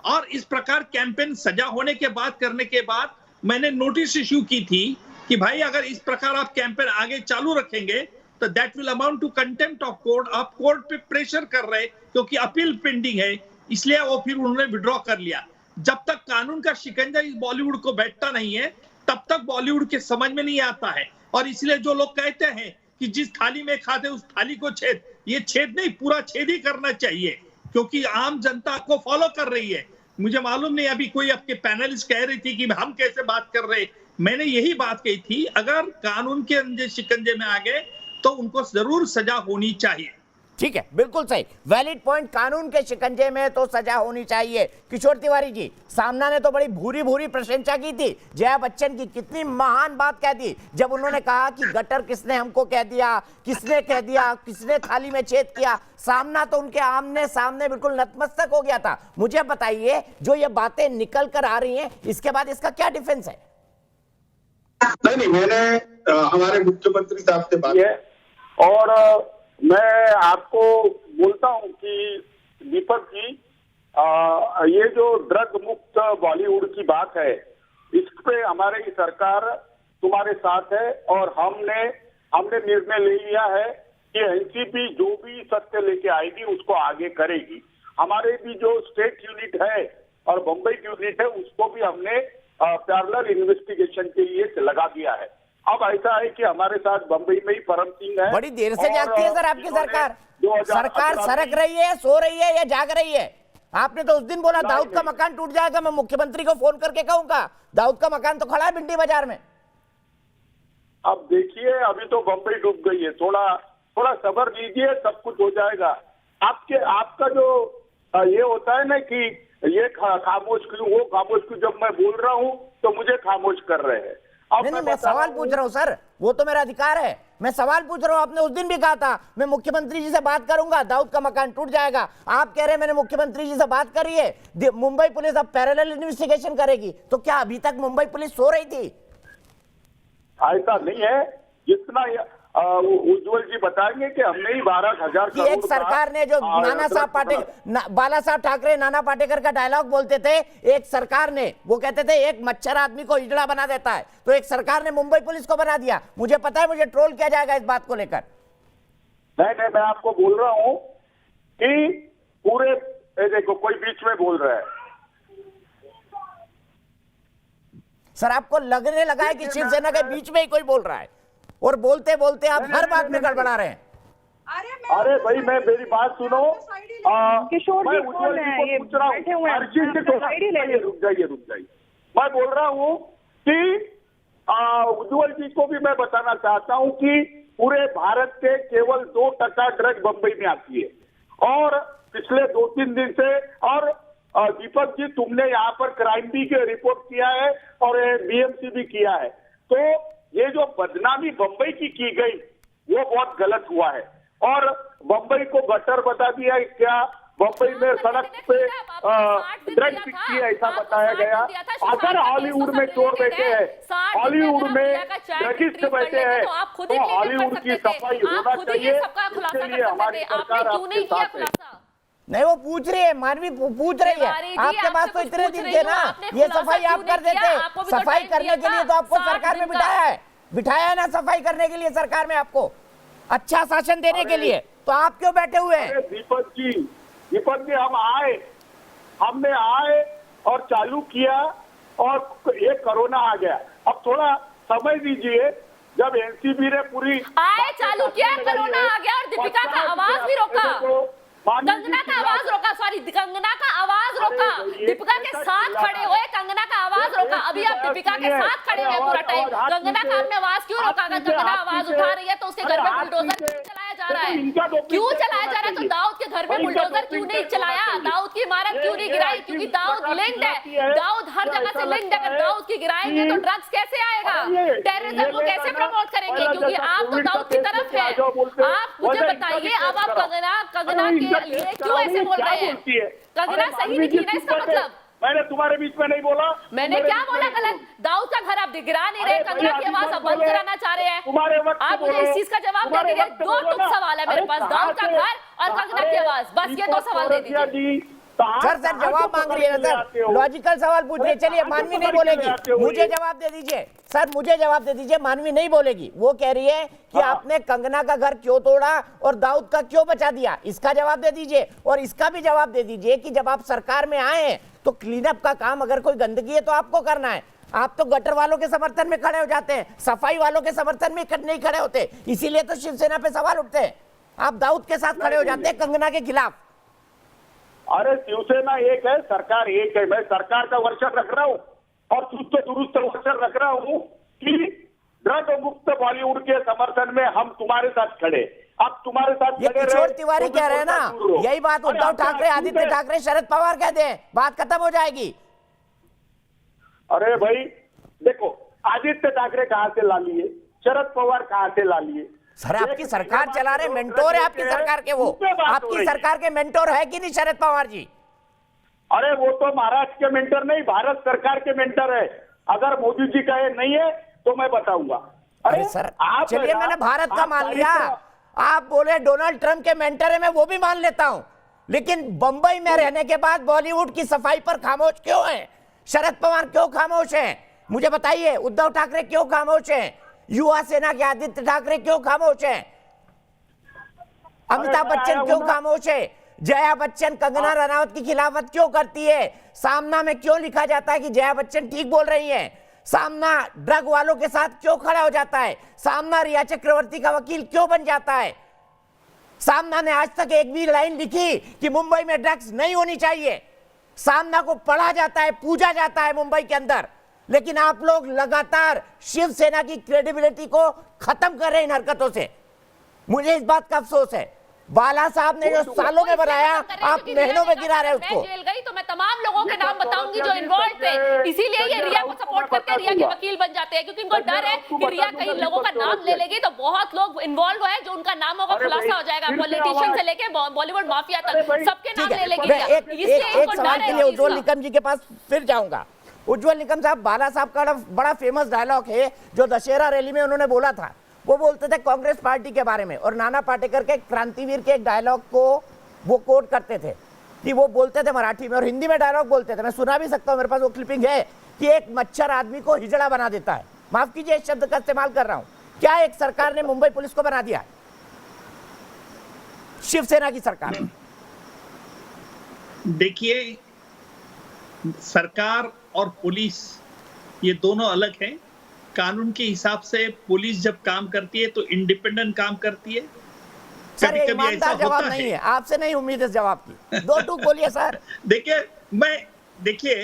और इस प्रकार कैंपेन सजा होने के बाद करने के बाद मैंने नोटिस इश्यू की थी कि भाई अगर इस प्रकार आप कैंपेन आगे चालू रखेंगे तो that will amount to contempt of court. आप कोर्ट पे प्रेशर कर रहे क्योंकि अपील पेंडिंग है, इसलिए वो फिर उन्होंने विड्रॉ कर लिया। जब तक कानून का शिकंजा इस बॉलीवुड को बैठता नहीं है तब तक बॉलीवुड के समझ में नहीं आता है। और इसलिए जो लोग कहते हैं कि जिस थाली में खाते उस थाली को छेद, ये छेद नहीं, पूरा छेद ही करना चाहिए, क्योंकि आम जनता को फॉलो कर रही है। मुझे मालूम नहीं, अभी कोई आपके पैनलिस्ट कह रही थी कि हम कैसे बात कर रहे, मैंने यही बात कही थी, अगर कानून के शिकंजे में आ गए तो उनको जरूर सजा होनी चाहिए। ठीक है, बिल्कुल सही, वैलिड पॉइंट, कानून के शिकंजे में तो सजा होनी चाहिए। किशोर तिवारी जी, सामना ने तो बड़ी भूरी भूरी प्रशंसा की थी जया बच्चन की, कितनी महान बात कह दी जब उन्होंने कहा कि गटर किसने हमको कह दिया, किसने कह दिया, किसने थाली में छेद किया। सामना तो उनके आमने सामने बिल्कुल नतमस्तक हो गया था। मुझे बताइए, जो ये बातें निकल कर आ रही हैं, इसके बाद इसका क्या डिफेंस है? नहीं, मैंने हमारे मुख्यमंत्री साहब से बात है और मैं आपको बोलता हूं कि दीपक जी, ये जो ड्रग मुक्त बॉलीवुड की बात है, इस पे हमारी सरकार तुम्हारे साथ है और हमने निर्णय ले लिया है कि एनसीपी जो भी सत्य लेके आएगी उसको आगे करेगी। हमारे भी जो स्टेट यूनिट है और बम्बई यूनिट है उसको भी हमने पैरेलल इन्वेस्टिगेशन के लिए लगा दिया है। अब ऐसा है कि हमारे साथ बम्बई में ही परम सिंह है। बड़ी देर से जागती है सर आपकी सरकार। सरकार सरक रही है, सो रही है या जाग रही है? आपने तो उस दिन बोला दाऊद का मकान टूट जाएगा, मैं मुख्यमंत्री को फोन करके कहूंगा। दाऊद का मकान तो खड़ा है भिंडी बाजार में। अब देखिए, अभी तो बम्बई डूब गई है, थोड़ा सब्र लीजिए, सब कुछ हो जाएगा। आपका जो ये होता है ना कि ये खामोश क्यों, वो खामोश क्यों, जब मैं बोल रहा हूँ तो मुझे खामोश कर रहे हैं। नहीं, मैं सवाल पूछ रहा हूँ सर, वो तो मेरा अधिकार है। मैं सवाल पूछ रहा हूँ, आपने उस दिन भी कहा था मैं मुख्यमंत्री जी से बात करूंगा, दाऊद का मकान टूट जाएगा। आप कह रहे हैं मैंने मुख्यमंत्री जी से बात करी है, मुंबई पुलिस अब पैरेलल इन्वेस्टिगेशन करेगी। तो क्या अभी तक मुंबई पुलिस सो रही थी? ऐसा नहीं है, जितना उज्जवल जी बताएंगे कि हमने ही 12,000 करोड़ एक सरकार ने जो बाला साहब ठाकरे नाना पाटेकर का डायलॉग बोलते थे, एक सरकार ने वो कहते थे एक मच्छर आदमी को हिजड़ा बना देता है, तो एक सरकार ने मुंबई पुलिस को बना दिया। मुझे पता है मुझे ट्रोल किया जाएगा इस बात को लेकर। नहीं, मैं आपको बोल रहा हूं कि पूरे देखो कोई बीच में बोल रहा है। सर आपको लगने लगा है कि शिवसेना के बीच में ही कोई बोल रहा है, और बोलते बोलते आप हर बात में गड़बड़ा रहे हैं। अरे भाई, मैं मेरी बात सुनो। किशोर मैं जी उज्जवल जी को पूछ रहा हूँ, रुक जाइए। मैं बोल रहा हूँ कि उज्जवल जी को भी मैं बताना चाहता हूँ कि पूरे भारत के केवल 2% ड्रग बम्बई में आती है, और पिछले 2-3 दिन से, और दीपक जी तुमने यहाँ पर क्राइम भी के रिपोर्ट किया है और बीएमसी भी किया है, तो ये जो बदनामी बम्बई की गई वो बहुत गलत हुआ है। और बम्बई को गटर बता दिया है, क्या बम्बई में सड़क पे ड्रग बिकती है ऐसा बताया गया। अगर हॉलीवुड में चोर बैठे हैं, हॉलीवुड में ड्रगिस्ट बैठे हैं, तो हॉलीवुड की सफाई होना चाहिए। इसके लिए हमारी सरकार आपके साथ है। नहीं, वो पूछ रही है, मानवी पूछ रही है। आपके पास तो इतने दिन थे ना, ये सफाई आप कर देते। सफाई करने के लिए तो आपको सरकार में बिठाया है ना, सफाई करने के लिए सरकार में, आपको अच्छा शासन देने के लिए। तो आप क्यों बैठे हुए हैं? दीपक जी हमने आए और चालू किया और ये कोरोना आ गया। अब थोड़ा समय दीजिए, जब एनसीबी ने पूरी चालू किया, कोरोना आ गया और दीपिका का आवाज भी रोका, कंगना का आवाज रोका, कंगना का आवाज रोका, दीपिका के साथ खड़े हुए कंगना का आवाज रोका। अभी आप दीपिका के साथ खड़े हुए पूरा टाइम, कंगना का आपने आवाज क्यों रोका? अगर कंगना आवाज उठा रही है तो उसके घर में बुलडोजर क्यों चलाया जा रहा है? क्यों चलाया जा रहा है? तो दाऊद के घर में बुलडोजर क्यों नहीं चलाया? दाऊद की इमारत क्यों नहीं गिराई? क्योंकि दाऊद लिंक्ड है, दाऊद हर जगह से लिंक्ड है। अगर दाऊद की गिराएंगे तो ड्रग्स कैसे आएगा? टेररिज्म को कैसे प्रमोट करेंगे? क्योंकि आप तो दाऊद की तरफ है। आप मुझे बताइए, अब आप कंगना के लिए क्यों ऐसे बोल रहे हैं? कंगना सही नहीं थी ना, इसका मतलब? मैंने तुम्हारे बीच में नहीं बोला। मैंने क्या बोला गलत? दाऊद का घर आप गिरा नहीं रहे, कंगना की आवाज आप बंद कराना चाह रहे हैं। आप मुझे इस चीज का जवाब दे दीजिए। 2 तुक सवाल है मेरे पास, दाऊद का घर और कंगना की आवाज, बस ये 2 सवाल दे दीजिए। सर जवाब मांग रही है ना सर, लॉजिकल सवाल पूछ रही है। चलिए, मानवी नहीं बोलेगी, मुझे जवाब दे दीजिए सर, मुझे जवाब दे दीजिए। मानवी नहीं बोलेगी, वो कह रही है कि आपने कंगना का घर क्यों तोड़ा और दाऊद का क्यों बचा दिया, इसका जवाब दे दीजिए। और इसका भी जवाब दे दीजिए कि जब आप सरकार में आए हैं तो क्लीन अप का काम, अगर कोई गंदगी है तो आपको करना है। आप तो गटर वालों के समर्थन में खड़े हो जाते हैं, सफाई वालों के समर्थन में नहीं खड़े होते, इसीलिए तो शिवसेना पे सवाल उठते हैं। आप दाऊद के साथ खड़े हो जाते हैं कंगना के खिलाफ। अरे शिवसेना एक है, सरकार एक है। मैं सरकार का वर्षन रख रहा हूँ और चुस्त दुरुस्त वर्षन रख रहा हूँ कि ड्रग मुक्त बॉलीवुड के समर्थन में हम तुम्हारे साथ खड़े। अब तुम्हारे साथ ये किशोर तिवारी कह रहे हैं ना, यही बात उद्धव ठाकरे, आदित्य ठाकरे, शरद पवार कहते हैं, बात खत्म हो जाएगी। अरे भाई देखो, आदित्य ठाकरे कहाँ से ला लिए, शरद पवार कहाँ से ला लिए? सर आपकी सरकार चला रहे, मेंटोर है आपकी सरकार के, वो आपकी सरकार के मेंटोर है कि नहीं शरद पवार जी? अरे वो तो महाराष्ट्र के मेंटर नहीं, भारत सरकार के मेंटर है। अगर मोदी जी कहे नहीं है तो मैं बताऊंगा। अरे सर चलिए, मैंने भारत का मान लिया, आप बोले डोनाल्ड ट्रंप के मेंटर है, मैं वो भी मान लेता हूं, लेकिन बंबई में रहने के बाद बॉलीवुड की सफाई पर खामोश क्यों है? शरद पवार क्यों खामोश हैं? मुझे बताइए, उद्धव ठाकरे क्यों खामोश हैं? युवा सेना के आदित्य ठाकरे क्यों खामोश हैं? अमिताभ बच्चन क्यों खामोश है? जया बच्चन कंगना रनावत की खिलाफत क्यों करती है? सामना में क्यों लिखा जाता है कि जया बच्चन ठीक बोल रही है? सामना ड्रग वालों के साथ क्यों खड़ा हो जाता है? सामना रिया चक्रवर्ती का वकील क्यों बन जाता है? सामना ने आज तक एक भी लाइन लिखी कि मुंबई में ड्रग्स नहीं होनी चाहिए? सामना को पढ़ा जाता है, पूजा जाता है मुंबई के अंदर, लेकिन आप लोग लगातार शिवसेना की क्रेडिबिलिटी को खत्म कर रहे हैं इन हरकतों से। मुझे इस बात का अफसोस है। बाला साहब ने जो सालों में बनाया, आप महीनों में गिरा रहे उसको। मैं जेल गई तो मैं तमाम लोगों के नाम बताऊंगी जो इन्वॉल्व थे, इसीलिए ये रिया को सपोर्ट करके रिया के वकील बन जाते हैं, क्योंकि इनको डर है कि रिया कई लोगों का नाम ले लेगी तो बहुत लोग इन्वॉल्व है जो उनका नामों का खुलासा हो जाएगा, पॉलिटिशियन से लेके बॉलीवुड माफिया तक सबके नाम ले लेगी। एक सवाल के लिए उज्ज्वल निकम जी के पास फिर जाऊंगा। उज्ज्वल निकम साहब, बाला साहब का बड़ा फेमस डायलॉग है जो दशहरा रैली में उन्होंने बोला था। वो बोलते थे कांग्रेस पार्टी के बारे में, और नाना पाटेकर के क्रांतिवीर के एक डायलॉग को वो कोट करते थे कि वो बोलते थे मराठी में और हिंदी में डायलॉग बोलते थे। मैं सुना भी सकता हूं, मेरे पास वो क्लिपिंग है कि एक मच्छर आदमी को हिजड़ा बना देता है। माफ कीजिए इस शब्द का इस्तेमाल कर रहा हूं। क्या एक सरकार ने मुंबई पुलिस को बना दिया? शिवसेना की सरकार। देखिए, सरकार और पुलिस ये दोनों अलग हैं। कानून के हिसाब से पुलिस जब काम करती है तो इंडिपेंडेंट काम करती है। सर ये ईमानदार जवाब नहीं है, आपसे नहीं उम्मीद है जवाब की। दो टूक बोलिए सर। देखिए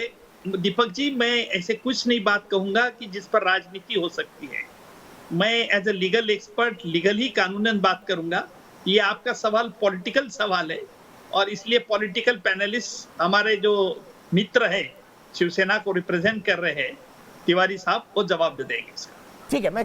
दीपक जी, मैं ऐसे कुछ नहीं बात कहूंगा कि जिस पर राजनीति हो सकती है। मैं as a legal expert legal ही कानूनन बात करूंगा। ये आपका सवाल पॉलिटिकल सवाल है और इसलिए पॉलिटिकल पैनलिस्ट हमारे जो मित्र है शिवसेना को रिप्रेजेंट कर रहे हैं तिवारी साहब, वो जवाब दे देंगे इसका। ठीक है, मैं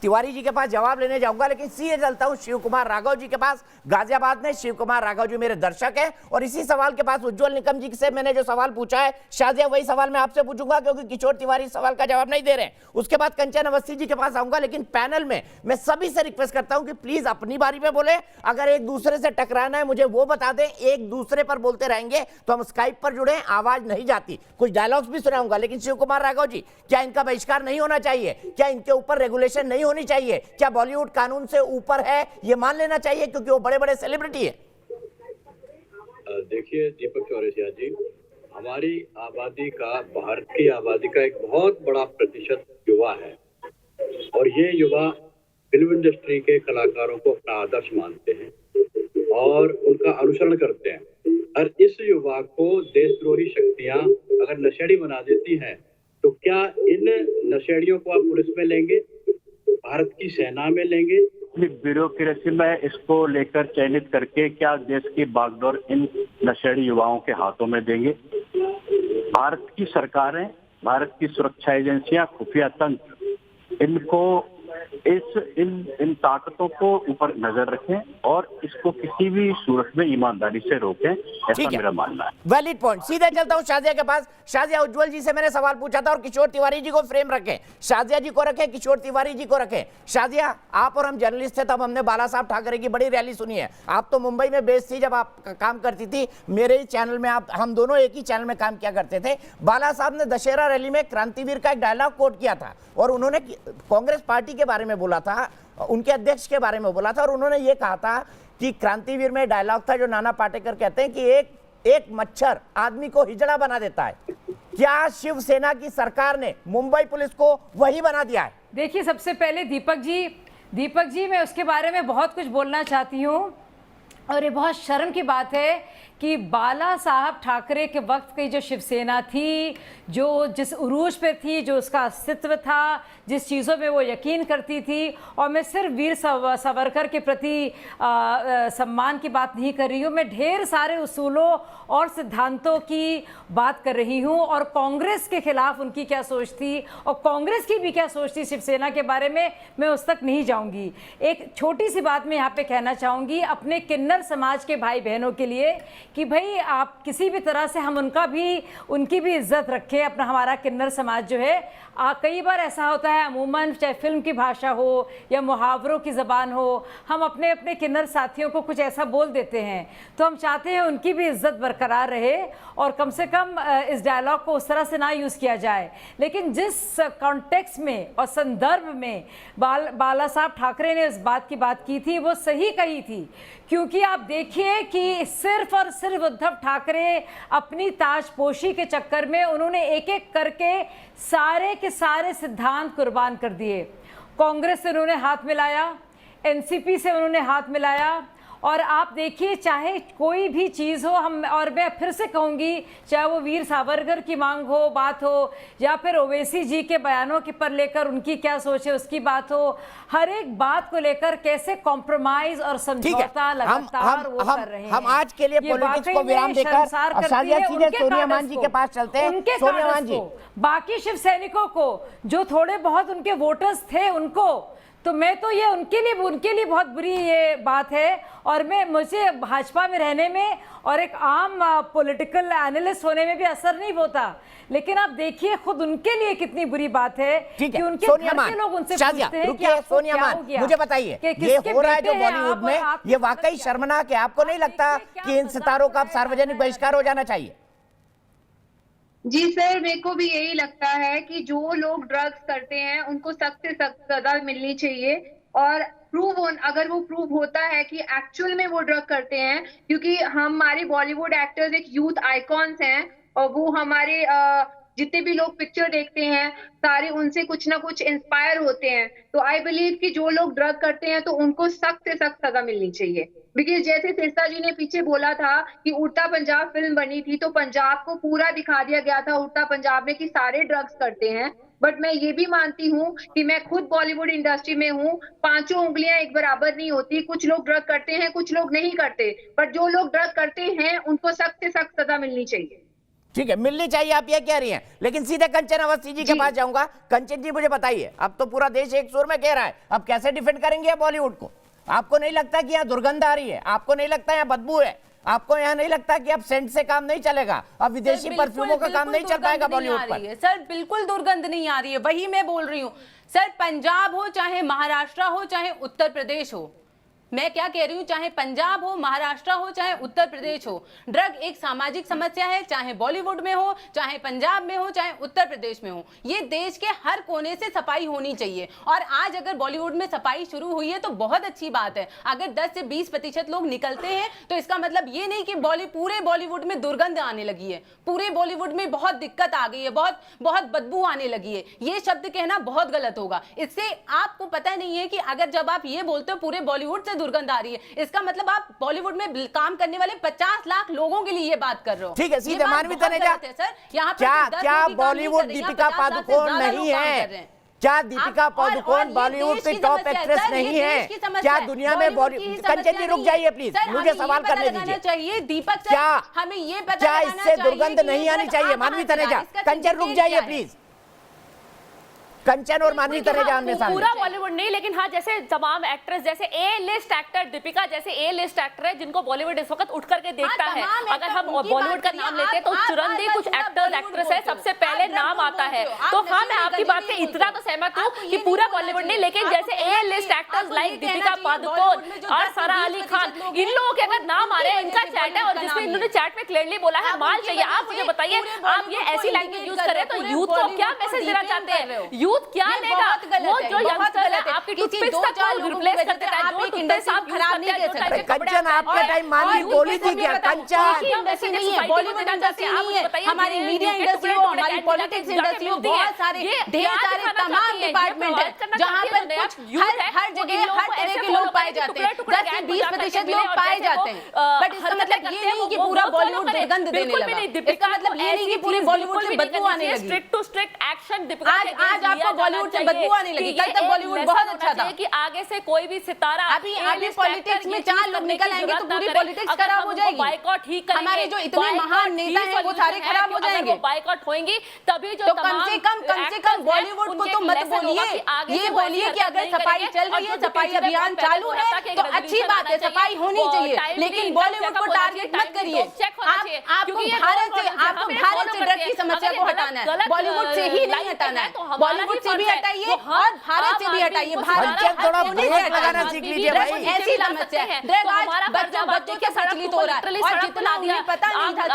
तिवारी जी के पास जवाब लेने जाऊंगा, लेकिन सीधे चलता हूं शिव कुमार राघव जी के पास गाजियाबाद में। शिव कुमार राघव जी मेरे दर्शक हैं और इसी सवाल के पास उज्ज्वल निकम जी से मैंने जो सवाल पूछा है, शाजिया वही सवाल मैं आपसे पूछूंगा क्योंकि किशोर तिवारी सवाल का जवाब नहीं दे रहे हैं। उसके बाद कंचन अवस्थी जी के पास आऊंगा, लेकिन पैनल में मैं सभी से रिक्वेस्ट करता हूं कि प्लीज अपनी बारी पे बोले। अगर एक दूसरे से टकराना है मुझे वो बता दें। एक दूसरे पर बोलते रहेंगे तो हम स्काइप पर जुड़े, आवाज नहीं जाती। कुछ डायलॉग्स भी सुनाऊंगा, लेकिन शिव कुमार राघव जी, क्या इनका बहिष्कार नहीं होना चाहिए? क्या इनके ऊपर रेगुलेशन नहीं होनी चाहिए? क्या बॉलीवुड कानून से ऊपर है ये मान लेना चाहिए क्योंकि वो बड़े बड़े सेलिब्रिटी है? देखिए दीपक चौरसिया जी, हमारी आबादी का, भारत की आबादी का एक बहुत बड़ा प्रतिशत युवा है और ये युवा फिल्म इंडस्ट्री के कलाकारों को अपना आदर्श मानते हैं और उनका अनुसरण करते हैं। और इस युवा को देशद्रोही शक्तियां अगर नशेड़ी बना देती हैं तो क्या इन नशेड़ियों को आप पुलिस में लेंगे, भारत की सेना में लेंगे? ब्यूरोक्रेसी में इसको लेकर चयनित करके क्या देश की बागडोर इन नशेड़ी युवाओं के हाथों में देंगे? भारत की सरकारें, भारत की सुरक्षा एजेंसियां, खुफिया तंत्र इनको इन ताकतों को ऊपर नजर रखें और इसको किसी भी सूरत में ईमानदारी से रोकें, ऐसा मेरा मानना है। Valid point. सीधे चलता हूं शाजिया के पास। शाजिया, उज्ज्वल जी से मैंने सवाल पूछा था और किशोर तिवारी जी को फ्रेम रखें। शाजिया जी को रखें, किशोर तिवारी जी को रखें। शाजिया, आप और हम जर्नलिस्ट थे, तब हमने बाला साहब ठाकरे की बड़ी रैली सुनी है। आप तो मुंबई में बेस्ड थी जब आप काम करती थी, मेरे ही चैनल में हम दोनों एक ही चैनल में काम किया करते थे। बाला साहब ने दशहरा रैली में क्रांतिवीर का एक डायलॉग कोट किया था और उन्होंने कांग्रेस पार्टी के बारे में बोला था, उनके अध्यक्ष के बारे में बोला था और उन्होंने ये कहा था कि क्रांतिवीर में डायलॉग था जो नाना पाटेकर कहते हैं कि एक मच्छर आदमी को हिजड़ा बना देता है। क्या शिवसेना की सरकार ने मुंबई पुलिस को वही बना दिया है? देखिए, सबसे पहले दीपक जी मैं उसके बारे में बहुत कुछ बोलना चाहती हूँ और ये बहुत शर्म की बात है कि बाला साहब ठाकरे के वक्त की जो शिवसेना थी, जो जिस उरूज पे थी, जो उसका अस्तित्व था, जिस चीज़ों में वो यकीन करती थी, और मैं सिर्फ वीर सावरकर के प्रति सम्मान की बात नहीं कर रही हूँ, मैं ढेर सारे उसूलों और सिद्धांतों की बात कर रही हूँ और कांग्रेस के खिलाफ उनकी क्या सोच थी और कांग्रेस की भी क्या सोच थी शिवसेना के बारे में, मैं उस तक नहीं जाऊँगी। एक छोटी सी बात मैं यहाँ पे कहना चाहूँगी अपने किन्नर समाज के भाई बहनों के लिए कि भाई आप किसी भी तरह से हम उनकी भी इज्जत रखें। अपना हमारा किन्नर समाज जो है, कई बार ऐसा होता है अमूमन चाहे फिल्म की भाषा हो या मुहावरों की ज़बान हो, हम अपने अपने किन्नर साथियों को कुछ ऐसा बोल देते हैं, तो हम चाहते हैं उनकी भी इज्जत बरकरार रहे और कम से कम इस डायलॉग को उस तरह से ना यूज़ किया जाए। लेकिन जिस कॉन्टेक्स्ट में और संदर्भ में बाला साहब ठाकरे ने इस बात की बात की थी वो सही कही थी, क्योंकि आप देखिए कि सिर्फ और सिर्फ उद्धव ठाकरे अपनी ताजपोशी के चक्कर में उन्होंने एक एक करके सारे के सारे सिद्धांत कुर्बान कर दिए। कांग्रेस से उन्होंने हाथ मिलाया, एनसीपी से उन्होंने हाथ मिलाया, और आप देखिए चाहे कोई भी चीज़ हो, हम और मैं फिर से कहूँगी, चाहे वो वीर सावरकर की मांग हो, बात हो, या फिर ओवैसी जी के बयानों के पर लेकर उनकी क्या सोच है उसकी बात हो, हर एक बात को लेकर कैसे कॉम्प्रोमाइज और समझौता लगातार वो कर रहे हैं। हम आज के लिए पॉलिटिक्स को विराम देकर सीधे सोनिया मान जी के पास चलते हैं। उनके सोनिया मान जी, बाकी शिव सैनिकों को जो थोड़े बहुत उनके वोटर्स थे उनको, तो मैं तो ये उनके लिए बहुत बुरी ये बात है। और मुझे भाजपा में रहने में और एक आम पॉलिटिकल एनालिस्ट होने में भी असर नहीं होता, लेकिन आप देखिए खुद उनके लिए कितनी बुरी बात है कि उनके घर के लोग उनसे पूछते हैं कि आपको क्या हो गया। मुझे बताइए, ये हो रहा है जो बॉलीवुड में, ये वाकई शर्मनाक है। आपको नहीं लगता कि इन सितारों का सार्वजनिक बहिष्कार हो जाना चाहिए? जी सर, मेरे को भी यही लगता है कि जो लोग ड्रग्स करते हैं उनको सख्त से सख्त सजा मिलनी चाहिए, और अगर वो प्रूव होता है कि एक्चुअल में वो ड्रग करते हैं, क्योंकि हमारे बॉलीवुड एक्टर्स एक यूथ आइकॉन्स हैं और वो हमारे जितने भी लोग पिक्चर देखते हैं सारे उनसे कुछ ना कुछ इंस्पायर होते हैं। तो आई बिलीव कि जो लोग ड्रग करते हैं तो उनको सख्त से सख्त सजा मिलनी चाहिए। बिकॉज जैसे सिरसा जी ने पीछे बोला था कि उड़ता पंजाब फिल्म बनी थी तो पंजाब को पूरा दिखा दिया गया था उड़ता पंजाब में कि सारे ड्रग्स करते हैं, बट मैं ये भी मानती हूँ कि मैं खुद बॉलीवुड इंडस्ट्री में हूँ, पांचों उंगलियां एक बराबर नहीं होती, कुछ लोग ड्रग करते हैं कुछ लोग नहीं करते, बट जो लोग ड्रग करते हैं उनको सख्त से सख्त सजा मिलनी चाहिए। ठीक है, मिलनी चाहिए, आप ये कह रही हैं। लेकिन सीधे कंचन अवस्थी जी के पास जाऊंगा। कंचन जी, मुझे बताइए, अब तो पूरा देश एक सुर में कह रहा है, अब कैसे डिफेंड करेंगे बॉलीवुड को? आपको नहीं लगता कि यहाँ दुर्गंध आ रही है? आपको नहीं लगता यहाँ बदबू है? आपको यहाँ नहीं लगता कि अब सेंट से काम नहीं चलेगा, अब विदेशी परफ्यूमों का काम नहीं चल पाएगा बॉलीवुड पर? सर बिल्कुल दुर्गंध नहीं आ रही है, वही मैं बोल रही हूँ। सर पंजाब हो चाहे महाराष्ट्र हो चाहे उत्तर प्रदेश हो, मैं क्या कह रही हूँ, चाहे पंजाब हो महाराष्ट्र हो चाहे उत्तर प्रदेश हो, ड्रग एक सामाजिक समस्या है, चाहे बॉलीवुड में हो चाहे पंजाब में हो चाहे उत्तर प्रदेश में हो। ये देश के हर कोने से सफाई होनी चाहिए, और आज अगर बॉलीवुड में सफाई शुरू हुई है तो बहुत अच्छी बात है। अगर 10 से 20% लोग निकलते हैं तो इसका मतलब ये नहीं कि पूरे बॉलीवुड में दुर्गंध आने लगी है, पूरे बॉलीवुड में बहुत दिक्कत आ गई है, बहुत बदबू आने लगी है। ये शब्द कहना बहुत गलत होगा। इससे आपको पता नहीं है कि अगर जब आप ये बोलते हो पूरे बॉलीवुड से दुर्गंध आ रही है, इसका मतलब आप बॉलीवुड में काम करने वाले 50 लाख लोगों के लिए ये बात कर रहे हो। ठीक है, सीधे मानवी तनेजा, क्या बॉलीवुड दीपिका पादुकोण नहीं है? क्या दीपिका पादुकोण बॉलीवुड की टॉप एक्ट्रेस नहीं है? क्या दुनिया में बॉलीवुड? कंचन जी रुक जाइए प्लीज, मुझे सवाल करने दीजिए। दीपक क्या हमें ये पता क्या इससे दुर्गंध नहीं आनी चाहिए? मानवी तनेजा, कंचन रुक जाइए प्लीज। कंचन और मानवी तनेजा आमने सामने। पूरा बॉलीवुड नहीं, लेकिन हाँ जैसे तमाम एक्ट्रेस, जैसे ए लिस्ट एक्टर दीपिका जैसे ए लिस्ट एक्टर है जिनको बॉलीवुड इस वक्त उठ करके देखता है। अगर हम बॉलीवुड का नाम लेते हैं तो तुरंत ही कुछ एक्टर्स एक्ट्रेस है सबसे पहले नाम आता है। तो हाँ मैं आपकी बात से इतना तो सहमत हूँ कि पूरा बॉलीवुड नहीं, लेकिन जैसे A list actors like Deepika Padukone और सारा अली खान, इन लोगों के अगर नाम आ रहे हैं, इनका चैट है और जिसमें इन्होंने चैट में क्लियरली बोला है माल चाहिए। आप मुझे बताइए, आप ये ऐसी लैंग्वेज यूज कर रहे हैं तो यूथ को क्या मैसेज देना चाहते हैं? यूथ क्या लेगा? वो जो यंगस्टर है आपकी टूथपेस्ट को रिप्लेस कर देता है, जो टूथपेस्ट आप खराब नहीं कर सकते। कंचन आपके टाइम मानवी बोली थी क्या? कंचन इंडस्ट्री नहीं है, बॉलीवुड इंडस्ट्री नहीं है, हमारी मीडिया इंडस्ट्री हो, हमारी पॉलिटिक्स इंडस्ट्री हो, बहुत सारे ढेर सारे तमाम डिपार्टमेंट है जहाँ पर कुछ हर जगह हर तरह के लोग पाए जाते हैं, 10 से 20% लोग पाए जाते हैं। बट इसका मतलब ये नहीं कि पूरा बॉलीवुड दुर्गंध देने लगा। इसका मतलब ये नहीं कि पूरी बॉलीवुड में बदबू आने लगी। Strict to strict action Deepika. आज आप आपको बॉलीवुड से बदबू आने लगी? कल तक बॉलीवुड बहुत अच्छा था कि आगे से कोई भी सितारा अभी पॉलिटिक्स में 4 लोग निकल आएंगे तो पूरी पॉलिटिक्स खराब हो जाएगी। बाइकॉट ही करेंगे, हमारे जो इतने महान नेता हैं वो सारे खराब हो जाएंगे। बाइकॉट होंगी तभी जो तो कम से कम बॉलीवुड को तो मत बोलिए, ये बोलिए कि अगर सफाई चल रही है, सफाई अभियान चालू है तो अच्छी बात है, सफाई होनी चाहिए, लेकिन बॉलीवुड को टारगेट मत करिए। आपको भारत से ड्रग की समस्या को हटाना है, बॉलीवुड से ही नहीं हटाना है, बॉलीवुड से भी हटाइए और भारत से भी हटाइए। लगाना सीख लीजिए भाई। ऐसी समस्या है, ड्रग आज बच्चों के प्रचलित हो रहा है और जितना उन्हें पता नहीं था सर,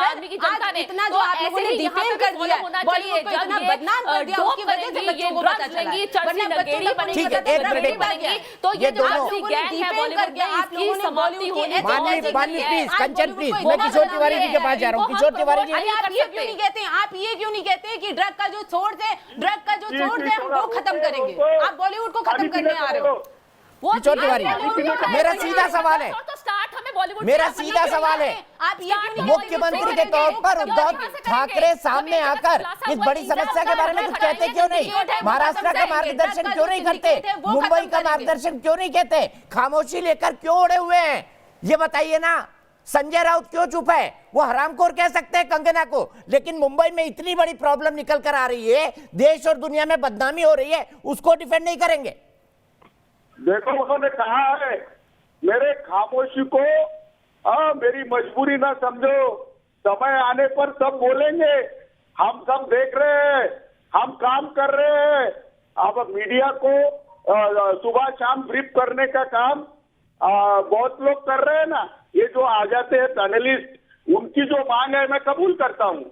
आज इतना जो आप लोगों ने डिफेम कर दिया, बॉलीवुड को इतना बदनाम कर दिया, उसकी वजह से बच्चों को पता चला है, वरना बच्चों को नहीं ठीक है, पता एक था, मिनट बनेगी। तो ये जो आप लोगों ने डिफेम कर दिया, आप लोगों ने बॉलीवुड की माननीय प्लीज, कंचन प्लीज, मैं किशोर तिवारी जी के पास जा रहा हूँ। किशोर तिवारी जी, आप ये क्यों नहीं कहते हैं, आप ये क्यों नहीं कहते हैं कि ड्रग का जो सोर्स है हम वो खत्म करेंगे? आप बॉलीवुड को खत्म करने आ रहे हो। किशोर तिवारी, मेरा सीधा सवाल है, मेरा सीधा सवाल है, आप ये क्यों नहीं मुख्यमंत्री के तौर पर उद्धव ठाकरे सामने आकर इस बड़ी समस्या के बारे में कुछ कहते क्यों नहीं? महाराष्ट्र का मार्गदर्शन क्यों नहीं करते? मुंबई का मार्गदर्शन क्यों नहीं कहते? खामोशी लेकर क्यों उड़े हुए हैं? ये बताइए ना। संजय राउत क्यों चुप है? वो हरामखोर कह सकते हैं कंगना को, लेकिन मुंबई में इतनी बड़ी प्रॉब्लम निकल कर आ रही है, देश और दुनिया में बदनामी हो रही है, उसको डिफेंड नहीं करेंगे? देखो उन्होंने कहा है मेरे खामोशी को मेरी मजबूरी ना समझो, समय आने पर सब बोलेंगे, हम सब देख रहे हैं, हम काम कर रहे हैं। अब मीडिया को सुबह शाम ब्रीफ करने का काम बहुत लोग कर रहे हैं ना। ये जो आ जाते हैं पैनलिस्ट, उनकी जो मांग है मैं कबूल करता हूँ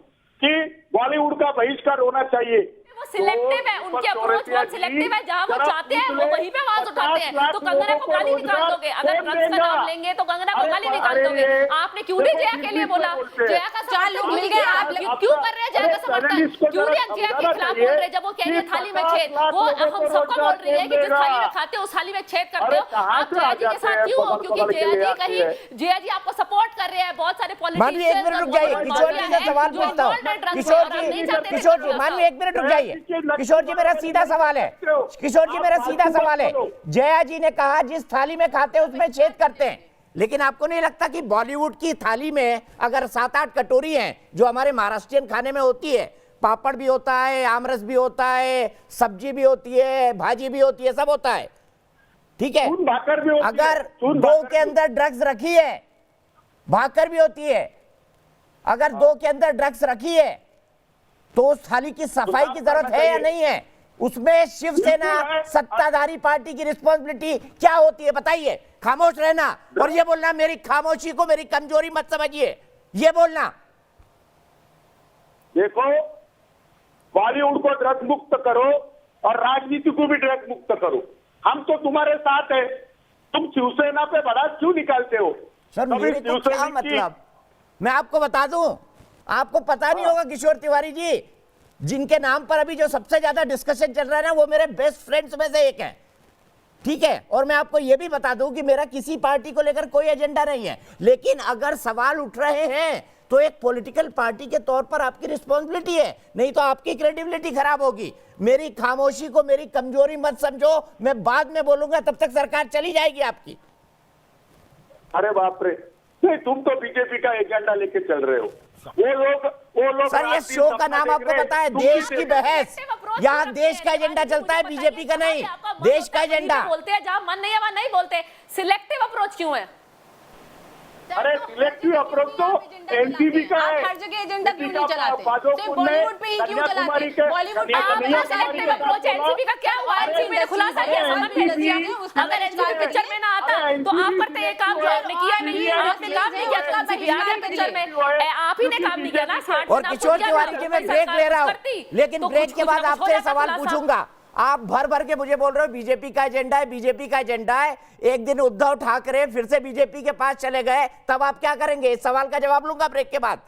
कि बॉलीवुड का बहिष्कार होना चाहिए। वो सिलेक्टिव है, उनकी अप्रोच बहुत सिलेक्टिव है, जहां वो चाहते हैं वो वहीं पे आवाज उठाते हैं। तो कंगना को गाली निकाल दोगे, अगर ड्रग्स का नाम लेंगे तो कंगना को गाली निकाल दोगे। आपने क्यों नहीं जया के लिए बोला? जया का 4 लोग मिल गए, आप क्यों कर रहे हैं जया का समर्थन? क्यों नहीं जया के खिलाफ बोल रहे? जब वो कह रही है थाली में छेद, वो हम सबको बोल रही है कि जिस थाली में खाते हो उस थाली में छेद करते हो। आप जया जी के साथ क्यों हो? क्योंकि जया जी कहीं जया जी आपको सपोर्ट कर रहे हैं, बहुत सारे पॉलिटिशियन। एक मिनट रुक जाइए, किशोर जी से सवाल पूछता हूँ। किशोर जी माननीय, एक मिनट रुक जाइए। किशोर जी मेरा सीधा सवाल है, किशोर जी मेरा सीधा सवाल है। जया जी ने कहा जिस थाली में खाते हैं उसमें छेद करते हैं, लेकिन आपको नहीं लगता कि बॉलीवुड की थाली में अगर 7-8 कटोरी हैं जो हमारे महाराष्ट्रियन खाने में होती है, पापड़ भी होता है, आमरस भी होता है, सब्जी भी होती है, भाजी भी होती है, सब होता है, ठीक है? अगर 2 के अंदर ड्रग्स रखी है, भाकर भी होती है, अगर 2 के अंदर ड्रग्स रखी है तो उस थाली की सफाई की जरूरत है या नहीं है? उसमें शिवसेना सत्ताधारी पार्टी की रिस्पॉन्सिबिलिटी क्या होती है बताइए? खामोश रहना और ये बोलना मेरी खामोशी को मेरी कमजोरी मत समझिए, ये बोलना। देखो, बॉलीवुड को ड्रग मुक्त करो और राजनीति को भी ड्रग मुक्त करो। हम तो तुम्हारे साथ है, तुम शिवसेना पे बड़ा क्यों निकालते हो? सर मेरे को क्या मतलब, मैं आपको बता दूं, आपको पता नहीं होगा किशोर तिवारी जी, जिनके नाम पर अभी जो सबसे ज्यादा डिस्कशन चल रहा है ना, वो मेरे बेस्ट फ्रेंड्स में से एक है, ठीक है? और मैं आपको यह भी बता दूं कि मेरा किसी पार्टी को लेकर कोई एजेंडा नहीं है, लेकिन अगर सवाल उठ रहे हैं तो एक पॉलिटिकल पार्टी के तौर पर आपकी रिस्पॉन्सिबिलिटी है, नहीं तो आपकी क्रेडिबिलिटी खराब होगी। मेरी खामोशी को मेरी कमजोरी मत समझो, मैं बाद में बोलूंगा तब तक सरकार चली जाएगी आपकी। अरे बाप रे, नहीं तुम तो बीजेपी का एजेंडा लेके चल रहे हो। वो लोग सर, ये शो का नाम आपको पता है, देश की बहस। यहाँ देश का एजेंडा चलता है, बीजेपी का नहीं, देश का एजेंडा। बोलते हैं जहाँ मन नहीं है वहाँ नहीं बोलते। सिलेक्टिव अप्रोच क्यों है? अरे सिलेक्टिव अप्रोच तो एनसीबी का है। हर जगह एजेंडा क्यों नहीं चलाते? सिर्फ बॉलीवुड पे ही क्यों चलाते? बॉलीवुड का सिलेक्टिव अप्रोच है। एनसीबी का क्या हुआ? एनसीबी ने खुलासा किया सामने रजिया ने, अगर एनसीबी पिक्चर में ना आता तो आप करते ये काम जो आपने किया नहीं, आपने काम नहीं किया पिक्चर में, आप ही ने काम नहीं किया ना। और किशोर तिवारी जी मैं ब्रेक ले रहा हूँ, लेकिन ब्रेक के बाद आपसे सवाल पूछूंगा। आप भर भर के मुझे बोल रहे हो बीजेपी का एजेंडा है, बीजेपी का एजेंडा है। एक दिन उद्धव ठाकरे फिर से बीजेपी के पास चले गए, तब आप क्या करेंगे? इस सवाल का जवाब लूंगा ब्रेक के बाद।